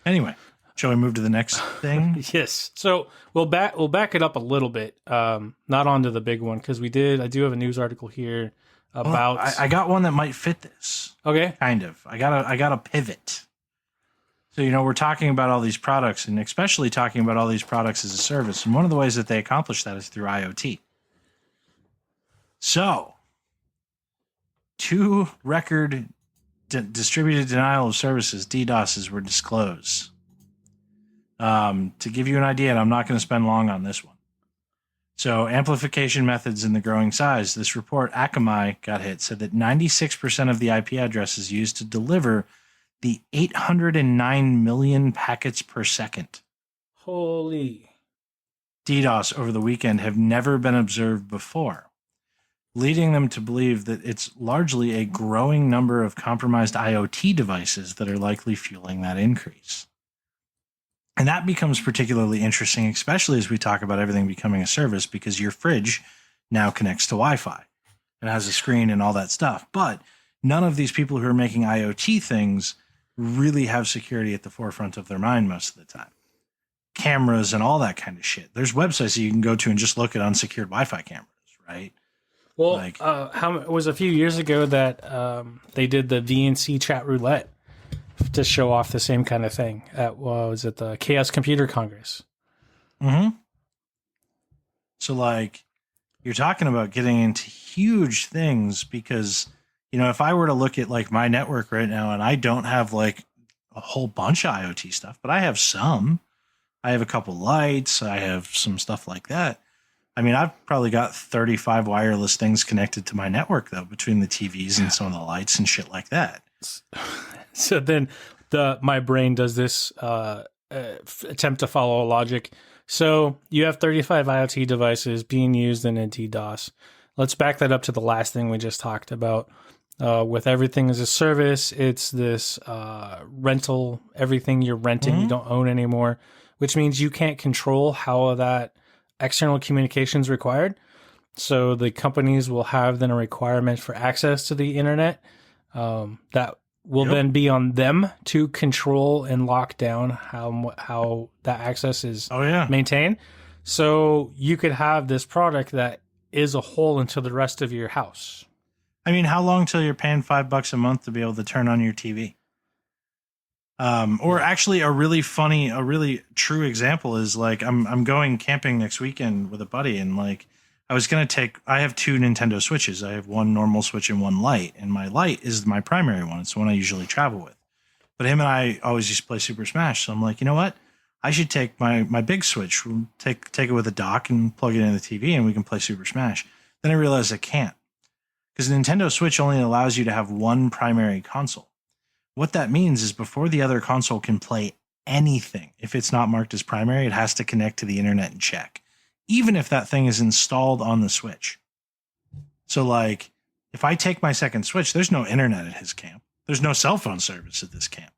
Anyway, Shall we move to the next thing? Yes. So we'll back it up a little bit. Not onto the big one because I do have a news article here about. Well, I got one that might fit this. Okay. Kind of. I got a pivot. So we're talking about all these products, and especially talking about all these products as a service. And one of the ways that they accomplish that is through IoT. So, 2 record distributed denial of services (DDoSs) were disclosed. To give you an idea, and I'm not going to spend long on this one. So, amplification methods in the growing size. This report, Akamai got hit, said that 96% of the IP addresses used to deliver the 809 million packets per second. Holy. DDoS over the weekend have never been observed before, leading them to believe that it's largely a growing number of compromised IoT devices that are likely fueling that increase. And that becomes particularly interesting, especially as we talk about everything becoming a service, because your fridge now connects to Wi-Fi and has a screen and all that stuff. But none of these people who are making IoT things really have security at the forefront of their mind most of the time. Cameras and all that kind of shit. There's websites that you can go to and just look at unsecured Wi-Fi cameras, right? Well, it was a few years ago that they did the VNC chat roulette to show off the same kind of thing at was it the Chaos Computer Congress. Mm-hmm. So you're talking about getting into huge things because if I were to look at my network right now, and I don't have a whole bunch of IoT stuff, but I have some. I have a couple lights. I have some stuff like that. I mean, I've probably got 35 wireless things connected to my network though, between the TVs and some of the lights and shit like that. So then my brain does this attempt to follow a logic. So you have 35 IoT devices being used in a DDoS. Let's back that up to the last thing we just talked about. With everything as a service, it's this rental, everything you're renting, you don't own anymore, which means you can't control how that external communication is required. So the companies will have then a requirement for access to the internet that will then be on them to control and lock down how that access is maintained. So you could have this product that is a hole into the rest of your house. I mean, how long till you're paying $5 a month to be able to turn on your TV? Or actually, a really true example is I'm going camping next weekend with a buddy, and I have 2 Nintendo Switches. I have one normal Switch and one light, and my light is my primary one. It's the one I usually travel with. But him and I always used to play Super Smash, so I'm like, you know what? I should take my big Switch, take it with a dock and plug it in the TV, and we can play Super Smash. Then I realized I can't. Because the Nintendo Switch only allows you to have one primary console. What that means is before the other console can play anything, if it's not marked as primary, it has to connect to the internet and check. Even if that thing is installed on the Switch. So if I take my second Switch, there's no internet at his camp. There's no cell phone service at this camp.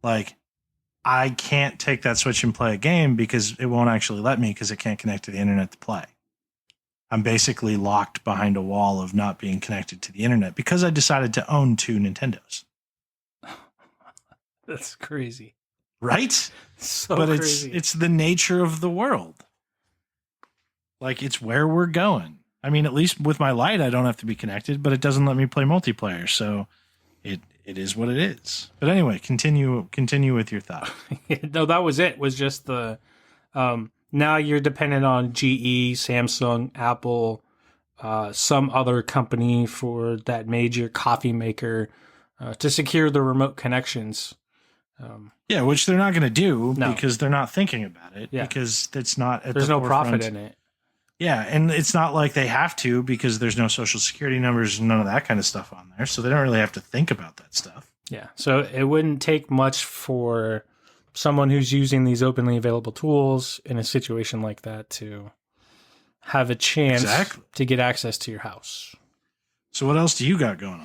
I can't take that Switch and play a game because it won't actually let me because it can't connect to the internet to play. I'm basically locked behind a wall of not being connected to the internet because I decided to own 2 Nintendos. That's crazy. Right? So but crazy. It's the nature of the world. It's where we're going. I mean, at least with my light, I don't have to be connected, but it doesn't let me play multiplayer. So it is what it is. But anyway, continue with your thought. No, that was it. Was just the now you're dependent on GE, Samsung, Apple, some other company for that major coffee maker to secure the remote connections. Which they're not going to do because they're not thinking about it. Yeah. Because it's not at there's no profit in it. Yeah, and it's not like they have to because there's no social security numbers and none of that kind of stuff on there. So they don't really have to think about that stuff. Yeah, so it wouldn't take much for someone who's using these openly available tools in a situation like that to have a chance to get access to your house. So what else do you got going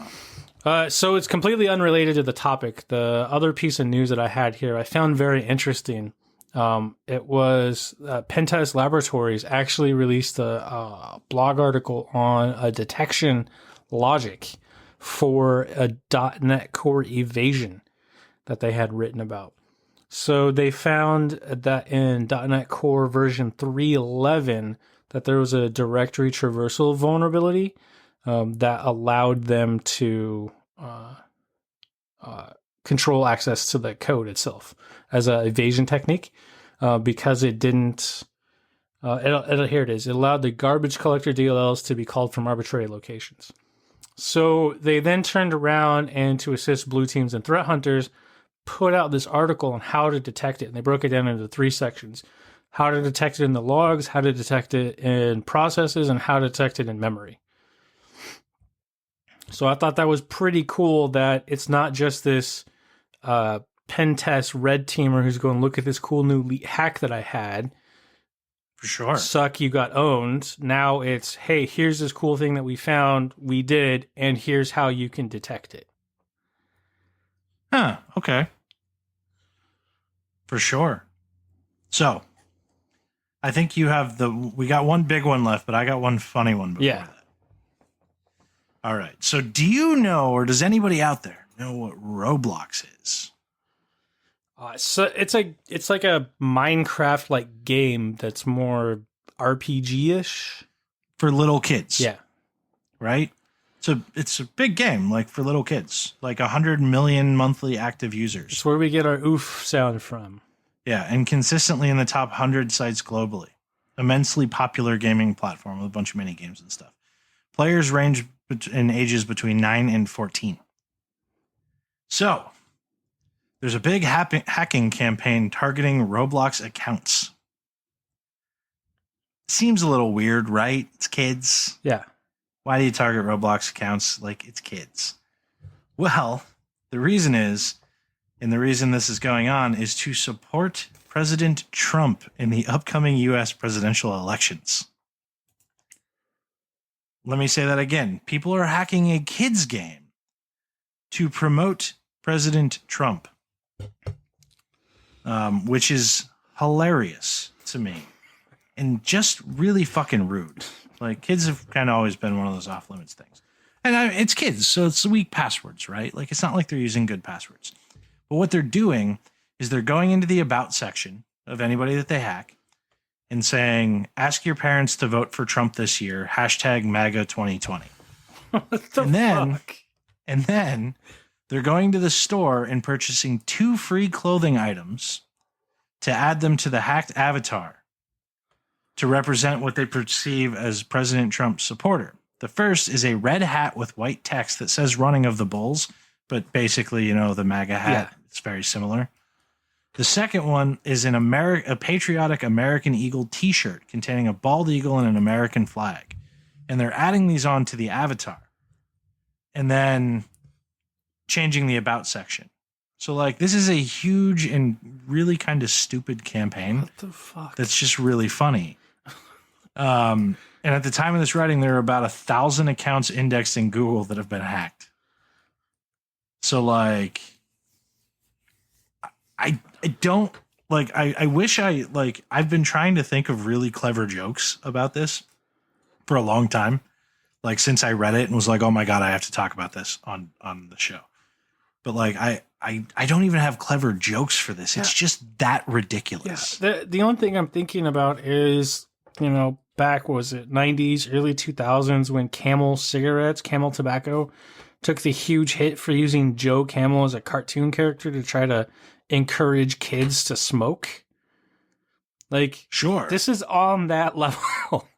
on? So it's completely unrelated to the topic. The other piece of news that I had here, I found very interesting. It was Pentest Laboratories actually released a blog article on a detection logic for a .NET Core evasion that they had written about. So they found that in .NET Core version 3.11 that there was a directory traversal vulnerability that allowed them to control access to the code itself as an evasion technique because it didn't. Here it is. It allowed the garbage collector DLLs to be called from arbitrary locations. So they then turned around and to assist blue teams and threat hunters, put out this article on how to detect it. And they broke it down into 3 sections: how to detect it in the logs, how to detect it in processes, and how to detect it in memory. So I thought that was pretty cool that it's not just this pen test red teamer who's going, look at this cool new hack that I had. For sure. Suck, you got owned. Now it's, hey, here's this cool thing that we found, we did, and here's how you can detect it. Huh, okay. For sure. So, I think you have we got one big one left, but I got one funny one before that. All right. So, do you know, or does anybody out there know what Roblox is? So it's like a Minecraft like game that's more RPG-ish for little kids. Yeah. Right? So it's a big game, like for little kids, like 100 million monthly active users. It's where we get our oof sound from. Yeah, and consistently in the top 100 sites globally. Immensely popular gaming platform with a bunch of mini games and stuff. Players range in ages between 9 and 14. So, there's a big hacking campaign targeting Roblox accounts. Seems a little weird, right? It's kids. Yeah. Why do you target Roblox accounts like it's kids? Well, the reason is, and the reason this is going on, is to support President Trump in the upcoming U.S. presidential elections. Let me say that again. People are hacking a kids game to promote President Trump, which is hilarious to me and just really fucking rude. Like, kids have kind of always been one of those off limits things. And it's kids, so it's weak passwords, right? Like, it's not like they're using good passwords. But what they're doing is they're going into the about section of anybody that they hack and saying, ask your parents to vote for Trump this year, hashtag MAGA 2020. What the fuck? And then they're going to the store and purchasing 2 free clothing items to add them to the hacked avatar to represent what they perceive as President Trump's supporter. The first is a red hat with white text that says running of the bulls, but basically, the MAGA hat. Yeah. It's very similar. The second one is a patriotic American Eagle t-shirt containing a bald eagle and an American flag. And they're adding these on to the avatar and then changing the about section. So, like, this is a huge and really kind of stupid campaign. What the fuck? That's just really funny. And at the time of this writing, there are about 1,000 accounts indexed in Google that have been hacked. So, like, I don't, like, I wish I've been trying to think of really clever jokes about this for a long time. Like, since I read it and was like, oh my God, I have to talk about this on the show. But, like, I don't even have clever jokes for this. It's just that ridiculous. Yeah. The only thing I'm thinking about is, back, was it 90s, early 2000s, when Camel tobacco took the huge hit for using Joe Camel as a cartoon character to try to encourage kids to smoke. Like, sure, this is on that level.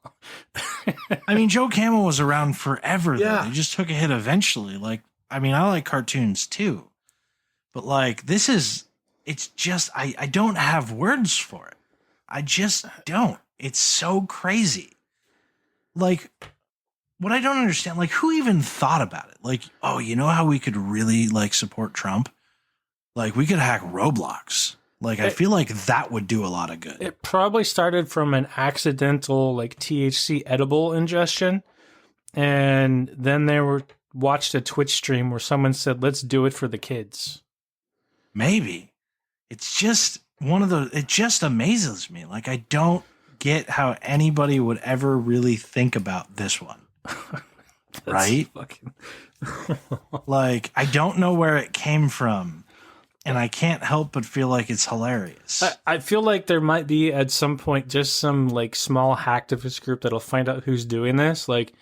I mean, Joe Camel was around forever. Yeah. He just took a hit eventually. Like, I mean, I like cartoons too, but like, it's just, I don't have words for it. I just don't. It's so crazy. Like, what I don't understand, like, who even thought about it? Like, oh, you know how we could really, like, support Trump? Like, we could hack Roblox. Like, I feel like that would do a lot of good. It probably started from an accidental, like, THC edible ingestion. And then they watched a Twitch stream where someone said, let's do it for the kids. Maybe. It's just one of those, it just amazes me. Like, I don't get how anybody would ever really think about this one. Right? Fucking... Like, I don't know where it came from. and I can't help but feel like it's hilarious. I feel like there might be at some point just some like small hacktivist group that'll find out who's doing this, like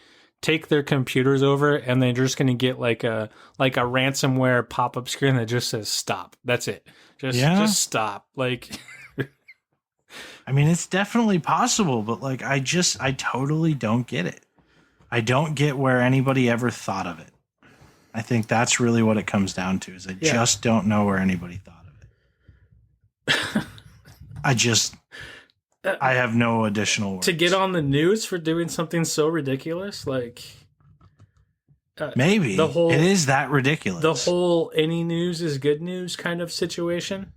take their computers over, and they're just going to get like a ransomware pop-up screen that just says stop. That's it. Just stop. Like I mean, it's definitely possible, but like I totally don't get it. I don't get where anybody ever thought of it. I think that's really what it comes down to, is I just don't know where anybody thought of it. I have no additional words. To get on the news for doing something so ridiculous, like maybe it is that ridiculous. The whole any news is good news kind of situation.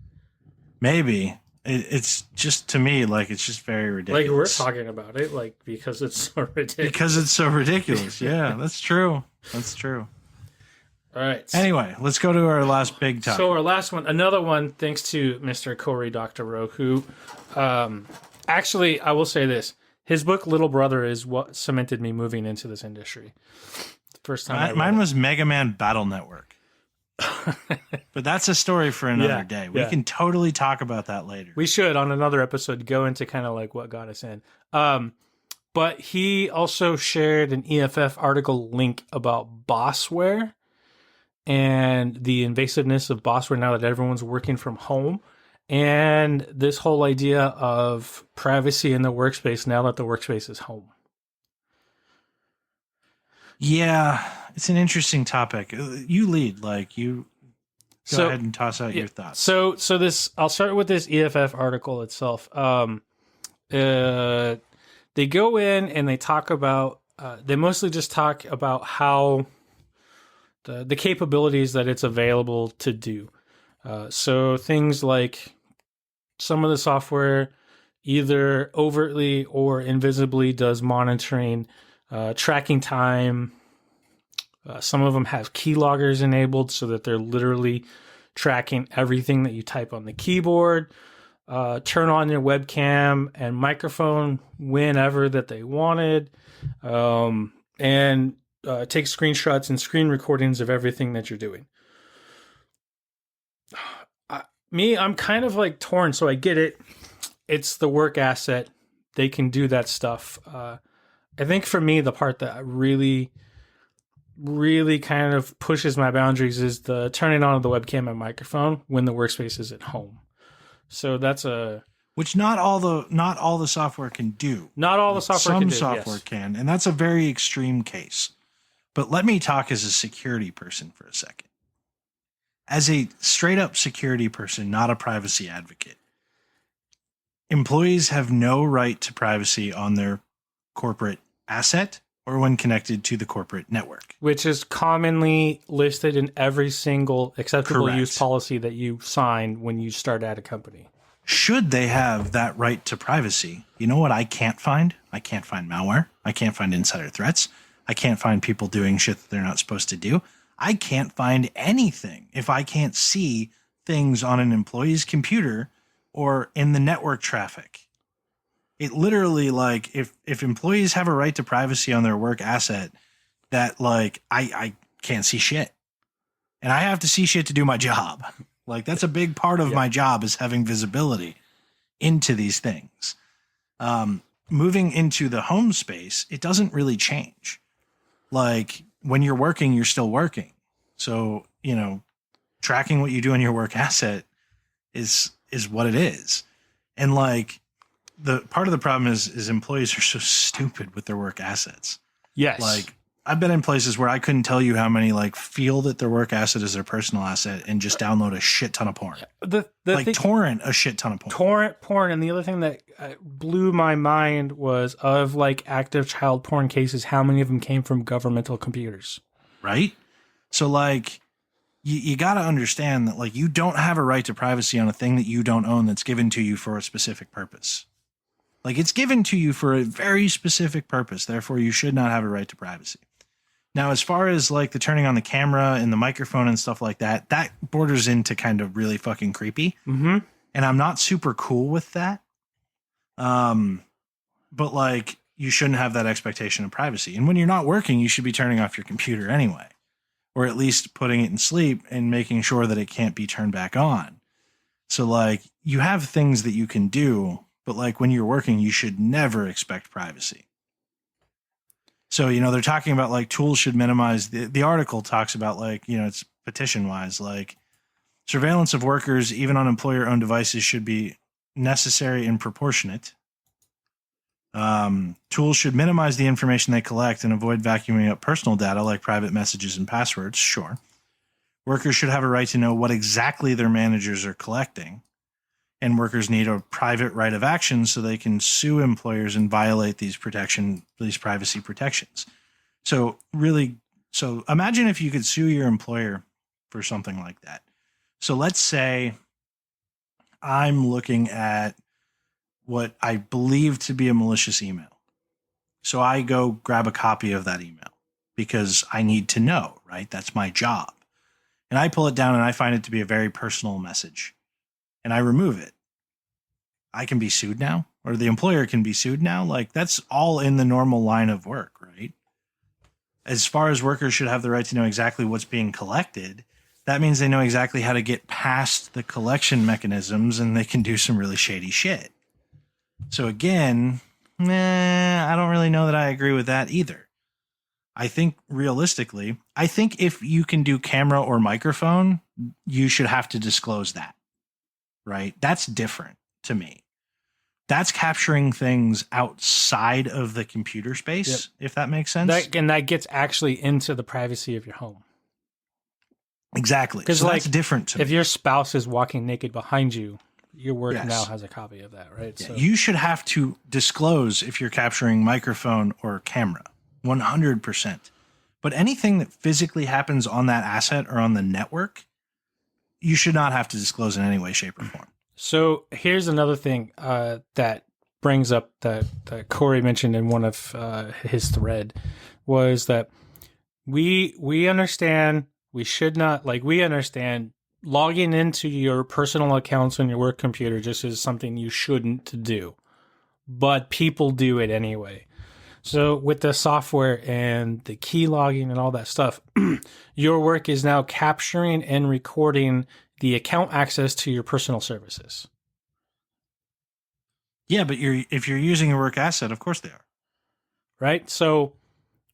Maybe it's just, to me, like it's just very ridiculous. Like we're talking about it, like because it's so ridiculous. Because it's so ridiculous. Yeah, that's true. That's true. All right. Anyway, let's go to our last big topic. So our last one, another one, thanks to Mr. Cory Doctorow, who, actually, I will say this: his book "Little Brother" is what cemented me moving into this industry. The first time mine was Mega Man Battle Network, but that's a story for another day. We can totally talk about that later. We should, on another episode, go into kind of like what got us in. But he also shared an EFF article link about bossware and the invasiveness of bossware now that everyone's working from home, and this whole idea of privacy in the workspace now that the workspace is home. Yeah, it's an interesting topic. You lead, like you go ahead and toss out your thoughts. So this, I'll start with this EFF article itself. They go in and they talk about, they mostly just talk about how the capabilities that it's available to do. So things like some of the software either overtly or invisibly does monitoring, tracking time. Some of them have keyloggers enabled so that they're literally tracking everything that you type on the keyboard. Turn on your webcam and microphone whenever that they wanted. And take screenshots and screen recordings of everything that you're doing. I'm kind of like torn, so I get it. It's the work asset. They can do that stuff. I think for me, the part that really, really kind of pushes my boundaries is the turning on of the webcam and microphone when the workspace is at home. So that's which not all the software can do. Not all the software can do. Some software can, and that's a very extreme case. But let me talk as a security person for a second. As a straight up security person, not a privacy advocate, employees have no right to privacy on their corporate asset or when connected to the corporate network. Which is commonly listed in every single acceptable use policy that you sign when you start at a company. Should they have that right to privacy, you know what I can't find? I can't find malware. I can't find insider threats. I can't find people doing shit that they're not supposed to do. I can't find anything if I can't see things on an employee's computer or in the network traffic. It literally, like, if employees have a right to privacy on their work asset, that, like, I can't see shit. And I have to see shit to do my job. Like, that's a big part of my job, is having visibility into these things. Moving into the home space, it doesn't really change. Like, when you're working, you're still working. So, tracking what you do on your work asset is what it is. And like, the part of the problem is employees are so stupid with their work assets. Yes. Like, I've been in places where I couldn't tell you how many like feel that their work asset is their personal asset and just download a shit ton of porn. Torrent a shit ton of porn. Torrent porn. And the other thing that blew my mind was, of like active child porn cases, how many of them came from governmental computers? Right. So like, you got to understand that like, you don't have a right to privacy on a thing that you don't own that's given to you for a specific purpose. Like, it's given to you for a very specific purpose. Therefore, you should not have a right to privacy. Now, as far as like the turning on the camera and the microphone and stuff like that, that borders into kind of really fucking creepy. Mm-hmm. And I'm not super cool with that. But like, you shouldn't have that expectation of privacy. And when you're not working, you should be turning off your computer anyway. or at least putting it in sleep and making sure that it can't be turned back on. So like you have things that you can do, but like when you're working, you should never expect privacy. So, they're talking about like tools should minimize the article talks about like, it's petition wise, like surveillance of workers, even on employer owned devices, should be necessary and proportionate. Tools should minimize the information they collect and avoid vacuuming up personal data like private messages and passwords. Sure. Workers should have a right to know what exactly their managers are collecting. And workers need a private right of action so they can sue employers and violate these privacy protections. So imagine if you could sue your employer for something like that. So let's say I'm looking at what I believe to be a malicious email. So I go grab a copy of that email because I need to know, right? That's my job. And I pull it down and I find it to be a very personal message. And I remove it. I can be sued now, or the employer can be sued now. Like that's all in the normal line of work, right? As far as workers should have the right to know exactly what's being collected, that means they know exactly how to get past the collection mechanisms and they can do some really shady shit. So again, I don't really know that I agree with that either. I think realistically, if you can do camera or microphone, you should have to disclose that, right? That's different to me. That's capturing things outside of the computer space, if that makes sense. That gets actually into the privacy of your home. Exactly. Because that's different to me. If your spouse is walking naked behind you, your work now has a copy of that, right? Yeah, so you should have to disclose if you're capturing microphone or camera, 100%. But anything that physically happens on that asset or on the network, you should not have to disclose in any way, shape, or form. So here's another thing that brings up that Corey mentioned in one of his thread was that we understand we should not, like, we understand logging into your personal accounts on your work computer just is something you shouldn't do, but people do it anyway. So with the software and the key logging and all that stuff, your work is now capturing and recording the account access to your personal services. Yeah, but if you're using a work asset, of course they are. Right? So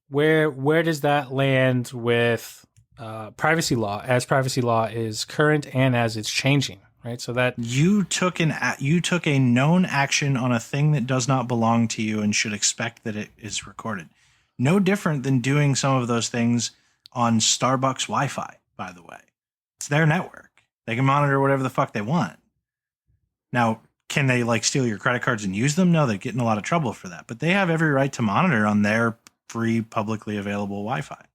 where does that land with privacy law, as privacy law is current and as it's changing, right? So that you took a known action on a thing that does not belong to you and should expect that it is recorded. No different than doing some of those things on Starbucks Wi-Fi, by the way. It's their network. They can monitor whatever the fuck they want. Now, can they like steal your credit cards and use them? No, they get in a lot of trouble for that. But they have every right to monitor on their free, publicly available Wi-Fi.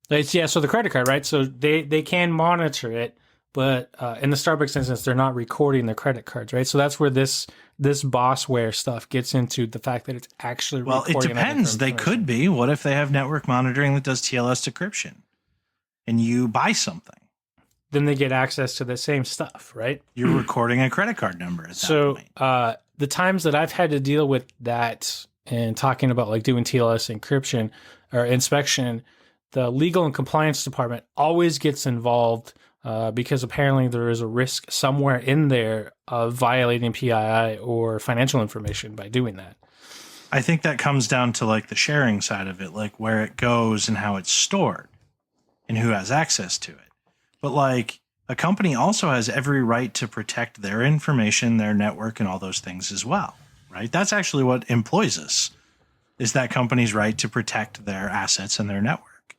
So the credit card, right? So they can monitor it, but in the Starbucks instance, they're not recording the credit cards, right? So that's where this bossware stuff gets into the fact that it's actually recording. Well, it depends. They could be. What if they have network monitoring that does TLS decryption and you buy something? Then they get access to the same stuff, right? You're recording a credit card number at that point. So the times that I've had to deal with that and talking about like doing TLS encryption or inspection, the legal and compliance department always gets involved because apparently there is a risk somewhere in there of violating PII or financial information by doing that. I think that comes down to like the sharing side of it, like where it goes and how it's stored and who has access to it. But like a company also has every right to protect their information, their network, and all those things as well, right? That's actually what employs us, is that company's right to protect their assets and their network.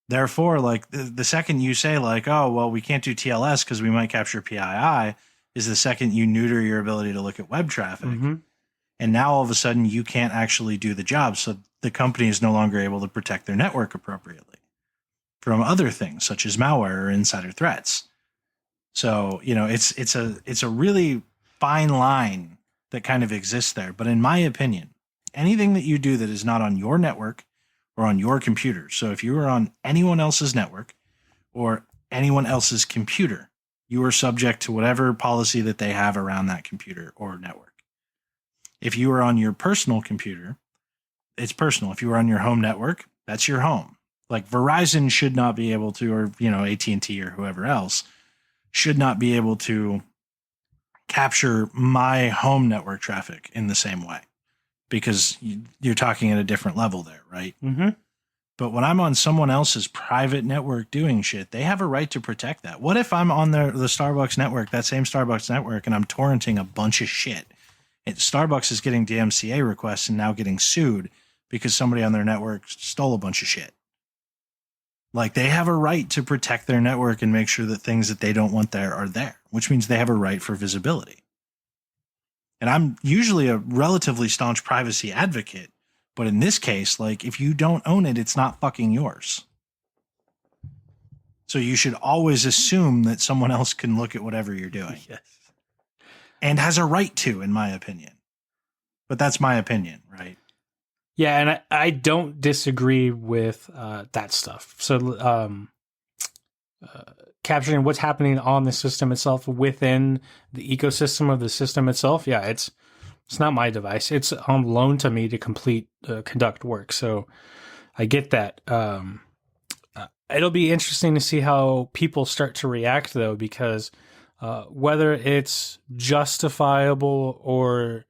Therefore, like the second you say like, oh, well, we can't do TLS because we might capture PII, is the second you neuter your ability to look at web traffic. Mm-hmm. And now all of a sudden you can't actually do the job. So the company is no longer able to protect their network appropriately from other things such as malware or insider threats. So, it's a really fine line that kind of exists there. But in my opinion, anything that you do that is not on your network or on your computer. So if you are on anyone else's network or anyone else's computer, you are subject to whatever policy that they have around that computer or network. If you are on your personal computer, it's personal. If you are on your home network, that's your home. Like Verizon should not be able to, or, AT&T or whoever else should not be able to capture my home network traffic in the same way, because you're talking at a different level there, right? Mm-hmm. But when I'm on someone else's private network doing shit, they have a right to protect that. What if I'm on the Starbucks network, that same Starbucks network, and I'm torrenting a bunch of shit? Starbucks is getting DMCA requests and now getting sued because somebody on their network stole a bunch of shit. Like, they have a right to protect their network and make sure that things that they don't want there are there, which means they have a right for visibility. And I'm usually a relatively staunch privacy advocate, but in this case, like, if you don't own it, it's not fucking yours. So you should always assume that someone else can look at whatever you're doing. Yes. And has a right to, in my opinion. But that's my opinion, right? Yeah, and I don't disagree with that stuff. So capturing what's happening on the system itself within the ecosystem of the system itself, yeah, it's not my device. It's on loan to me to conduct work. So I get that. It'll be interesting to see how people start to react, though, because whether it's justifiable or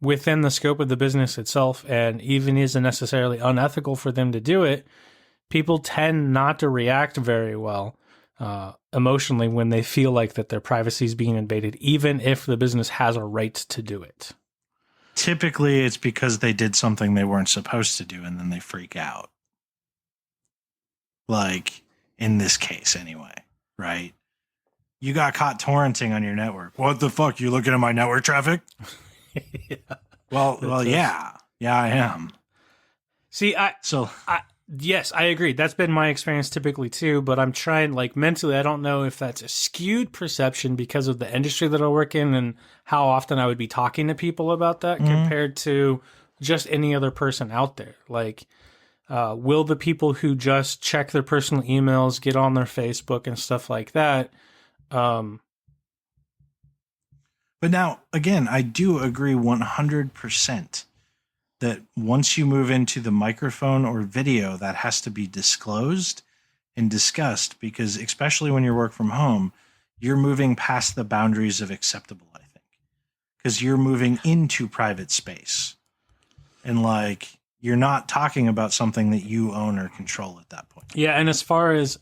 within the scope of the business itself, and even isn't necessarily unethical for them to do it, people tend not to react very well emotionally when they feel like that their privacy is being invaded, even if the business has a right to do it. Typically, it's because they did something they weren't supposed to do, and then they freak out. Like, in this case, anyway, right? You got caught torrenting on your network. What the fuck? You looking at my network traffic? Yeah. Well, yeah. Yeah, I am. See, yes, I agree. That's been my experience typically too, but I'm trying, like, mentally, I don't know if that's a skewed perception because of the industry that I work in and how often I would be talking to people about that compared to just any other person out there. Like, will the people who just check their personal emails, get on their Facebook and stuff like that? But now, again, I do agree 100% that once you move into the microphone or video, that has to be disclosed and discussed, because especially when you work from home, you're moving past the boundaries of acceptable, I think, because you're moving into private space. And, like, you're not talking about something that you own or control at that point. Yeah, and as far as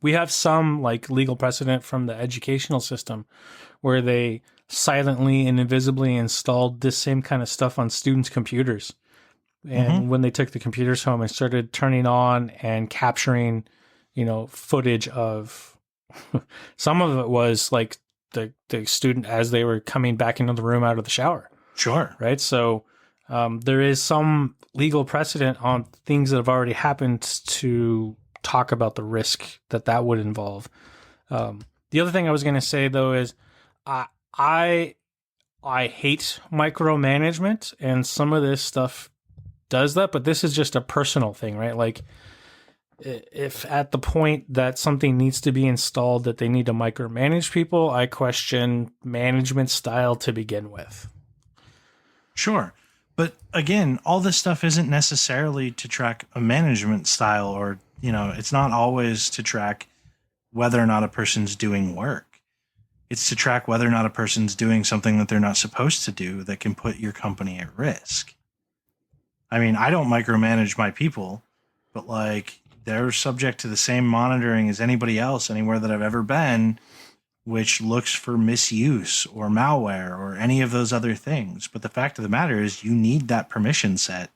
we have some, like, legal precedent from the educational system where they silently and invisibly installed this same kind of stuff on students' computers. And when they took the computers home and started turning on and capturing, footage of some of it was like the student as they were coming back into the room out of the shower. Sure. Right. So there is some legal precedent on things that have already happened to talk about the risk that would involve. The other thing I was going to say, though, is I hate micromanagement, and some of this stuff does that, but this is just a personal thing, right? Like, if at the point that something needs to be installed that they need to micromanage people, I question management style to begin with. Sure. But again, all this stuff isn't necessarily to track a management style, or, it's not always to track whether or not a person's doing work. It's to track whether or not a person's doing something that they're not supposed to do that can put your company at risk. I mean, I don't micromanage my people, but, like, they're subject to the same monitoring as anybody else anywhere that I've ever been, which looks for misuse or malware or any of those other things. But the fact of the matter is, you need that permission set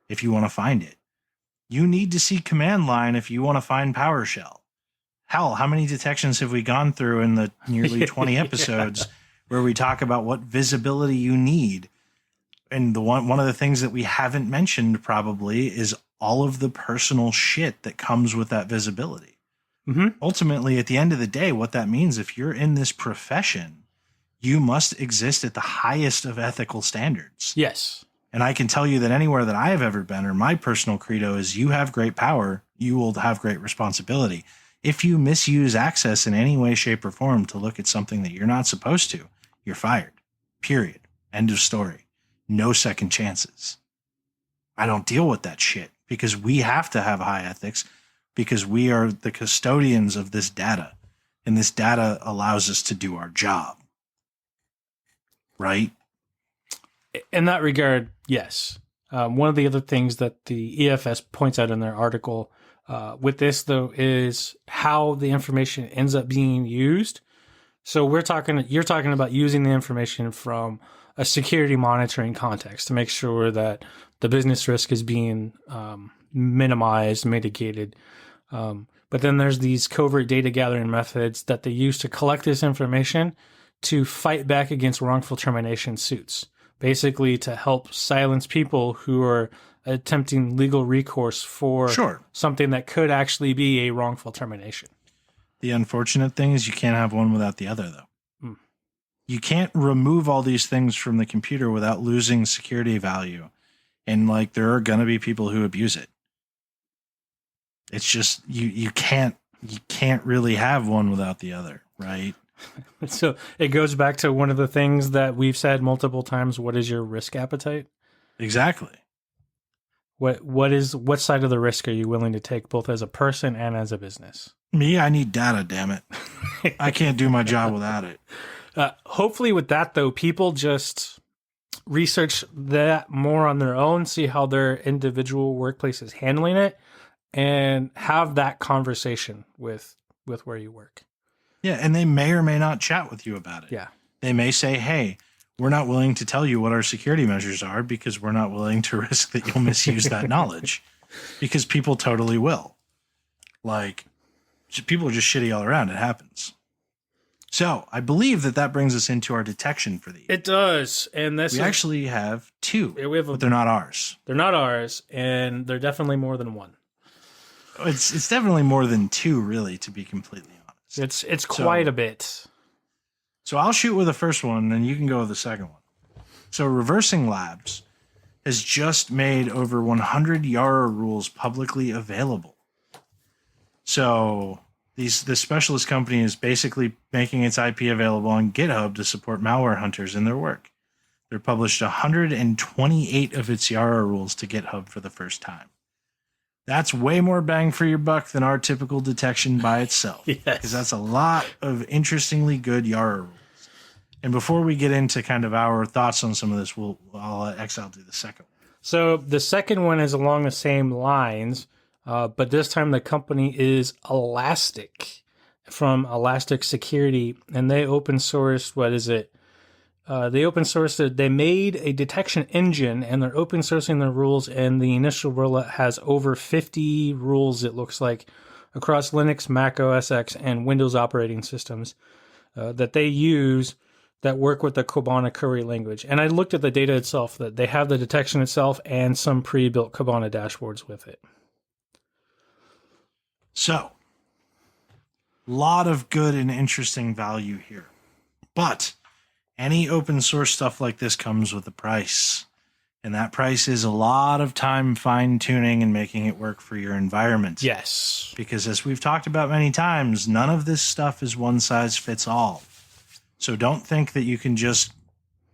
if you want to find it. You need to see command line if you want to find PowerShell. Hell, how many detections have we gone through in the nearly 20 episodes where we talk about what visibility you need? And one of the things that we haven't mentioned probably is all of the personal shit that comes with that visibility. Ultimately, at the end of the day, what that means, if you're in this profession, you must exist at the highest of ethical standards. Yes. And I can tell you that anywhere that I have ever been, or my personal credo is, you have great power, you will have great responsibility. If you misuse access in any way, shape, or form to look at something that you're not supposed to, you're fired. Period. End of story. No second chances. I don't deal with that shit because we have to have high ethics because we are the custodians of this data. And this data allows us to do our job. Right? In that regard, yes. One of the other things that the EFS points out in their article with this, though, is how the information ends up being used. So you're talking about using the information from a security monitoring context to make sure that the business risk is being minimized, mitigated. But then there's these covert data gathering methods that they use to collect this information to fight back against wrongful termination suits, basically to help silence people who are attempting legal recourse for something that could actually be a wrongful termination. The unfortunate thing is you can't have one without the other, though. You can't remove all these things from the computer without losing security value. And like, there are going to be people who abuse it. It's just, you can't really have one without the other, right? So it goes back to one of the things that we've said multiple times. What is your risk appetite? Exactly. What side of the risk are you willing to take, both as a person and as a business? Me, I need data, damn it. I can't do my job without it. Hopefully with that, though, people just research that more on their own, see how their individual workplace is handling it, and have that conversation with where you work. Yeah, and they may or may not chat with you about it. Yeah. They may say, hey, we're not willing to tell you what our security measures are because we're not willing to risk that you'll misuse that knowledge. Because people totally will. Like, people are just shitty all around. It happens. So I believe that brings us into our detection for these. It does. And we actually have two, but they're not ours. They're not ours, and they're definitely more than one. It's definitely more than two, really, to be completely honest. It's quite a bit. So I'll shoot with the first one, and you can go with the second one. So Reversing Labs has just made over 100 Yara rules publicly available. So this specialist company is basically making its IP available on GitHub to support malware hunters in their work. They're published 128 of its Yara rules to GitHub for the first time. That's way more bang for your buck than our typical detection by itself. Yes. Because that's a lot of interestingly good Yara rules. And before we get into kind of our thoughts on some of this, I'll let Exile do the second one. So the second one is along the same lines, but this time the company is Elastic from Elastic Security, and they open sourced, they made a detection engine, and they're open sourcing their rules, and the initial rollout has over 50 rules, it looks like, across Linux, Mac OS X, and Windows operating systems that they use that work with the Kibana query language. And I looked at the data itself, that they have the detection itself and some pre-built Kibana dashboards with it. So, a lot of good and interesting value here. But any open source stuff like this comes with a price. And that price is a lot of time fine-tuning and making it work for your environment. Yes. Because as we've talked about many times, none of this stuff is one size fits all. So don't think that you can just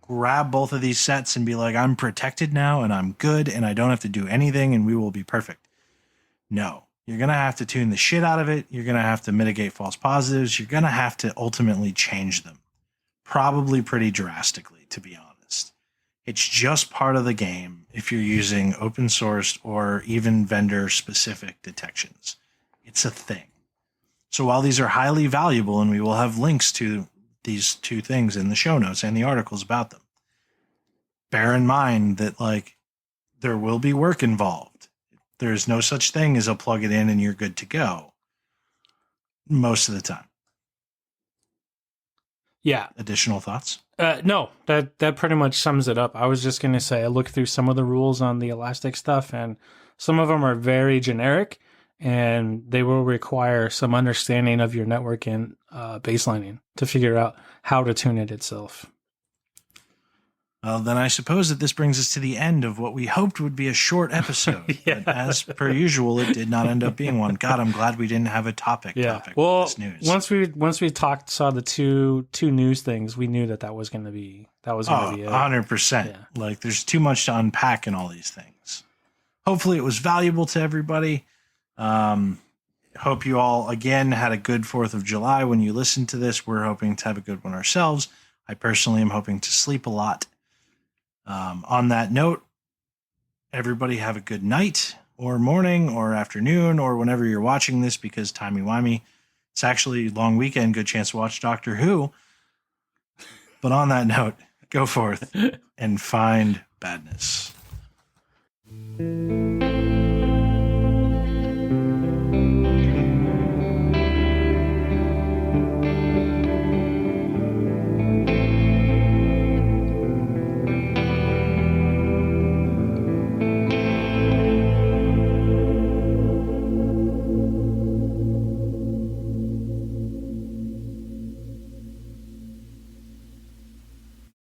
grab both of these sets and be like, I'm protected now and I'm good and I don't have to do anything and we will be perfect. No, you're going to have to tune the shit out of it. You're going to have to mitigate false positives. You're going to have to ultimately change them. Probably pretty drastically, to be honest. It's just part of the game if you're using open source or even vendor specific detections. It's a thing. So while these are highly valuable, and we will have links to these two things in the show notes and the articles about them, bear in mind that like there will be work involved. There's no such thing as a plug it in and you're good to go most of the time. Yeah. Additional thoughts? No, that pretty much sums it up. I was just going to say, I looked through some of the rules on the Elastic stuff, and some of them are very generic, and they will require some understanding of your network and baselining to figure out how to tune it itself. Well, then I suppose that this brings us to the end of what we hoped would be a short episode. Yeah. But as per usual, it did not end up being one. God, I'm glad we didn't have a topic. Well, this news. once we saw the two news things, we knew that was going to be it. 100%. Yeah. Like there's too much to unpack in all these things. hopefully it was valuable to everybody. Hope you all, again, had a good 4th of July when you listened to this. We're hoping to have a good one ourselves. I personally am hoping to sleep a lot. On that note, everybody have a good night or morning or afternoon or whenever you're watching this, because timey-wimey, it's actually long weekend, good chance to watch Doctor Who. But on that note, go forth and find badness.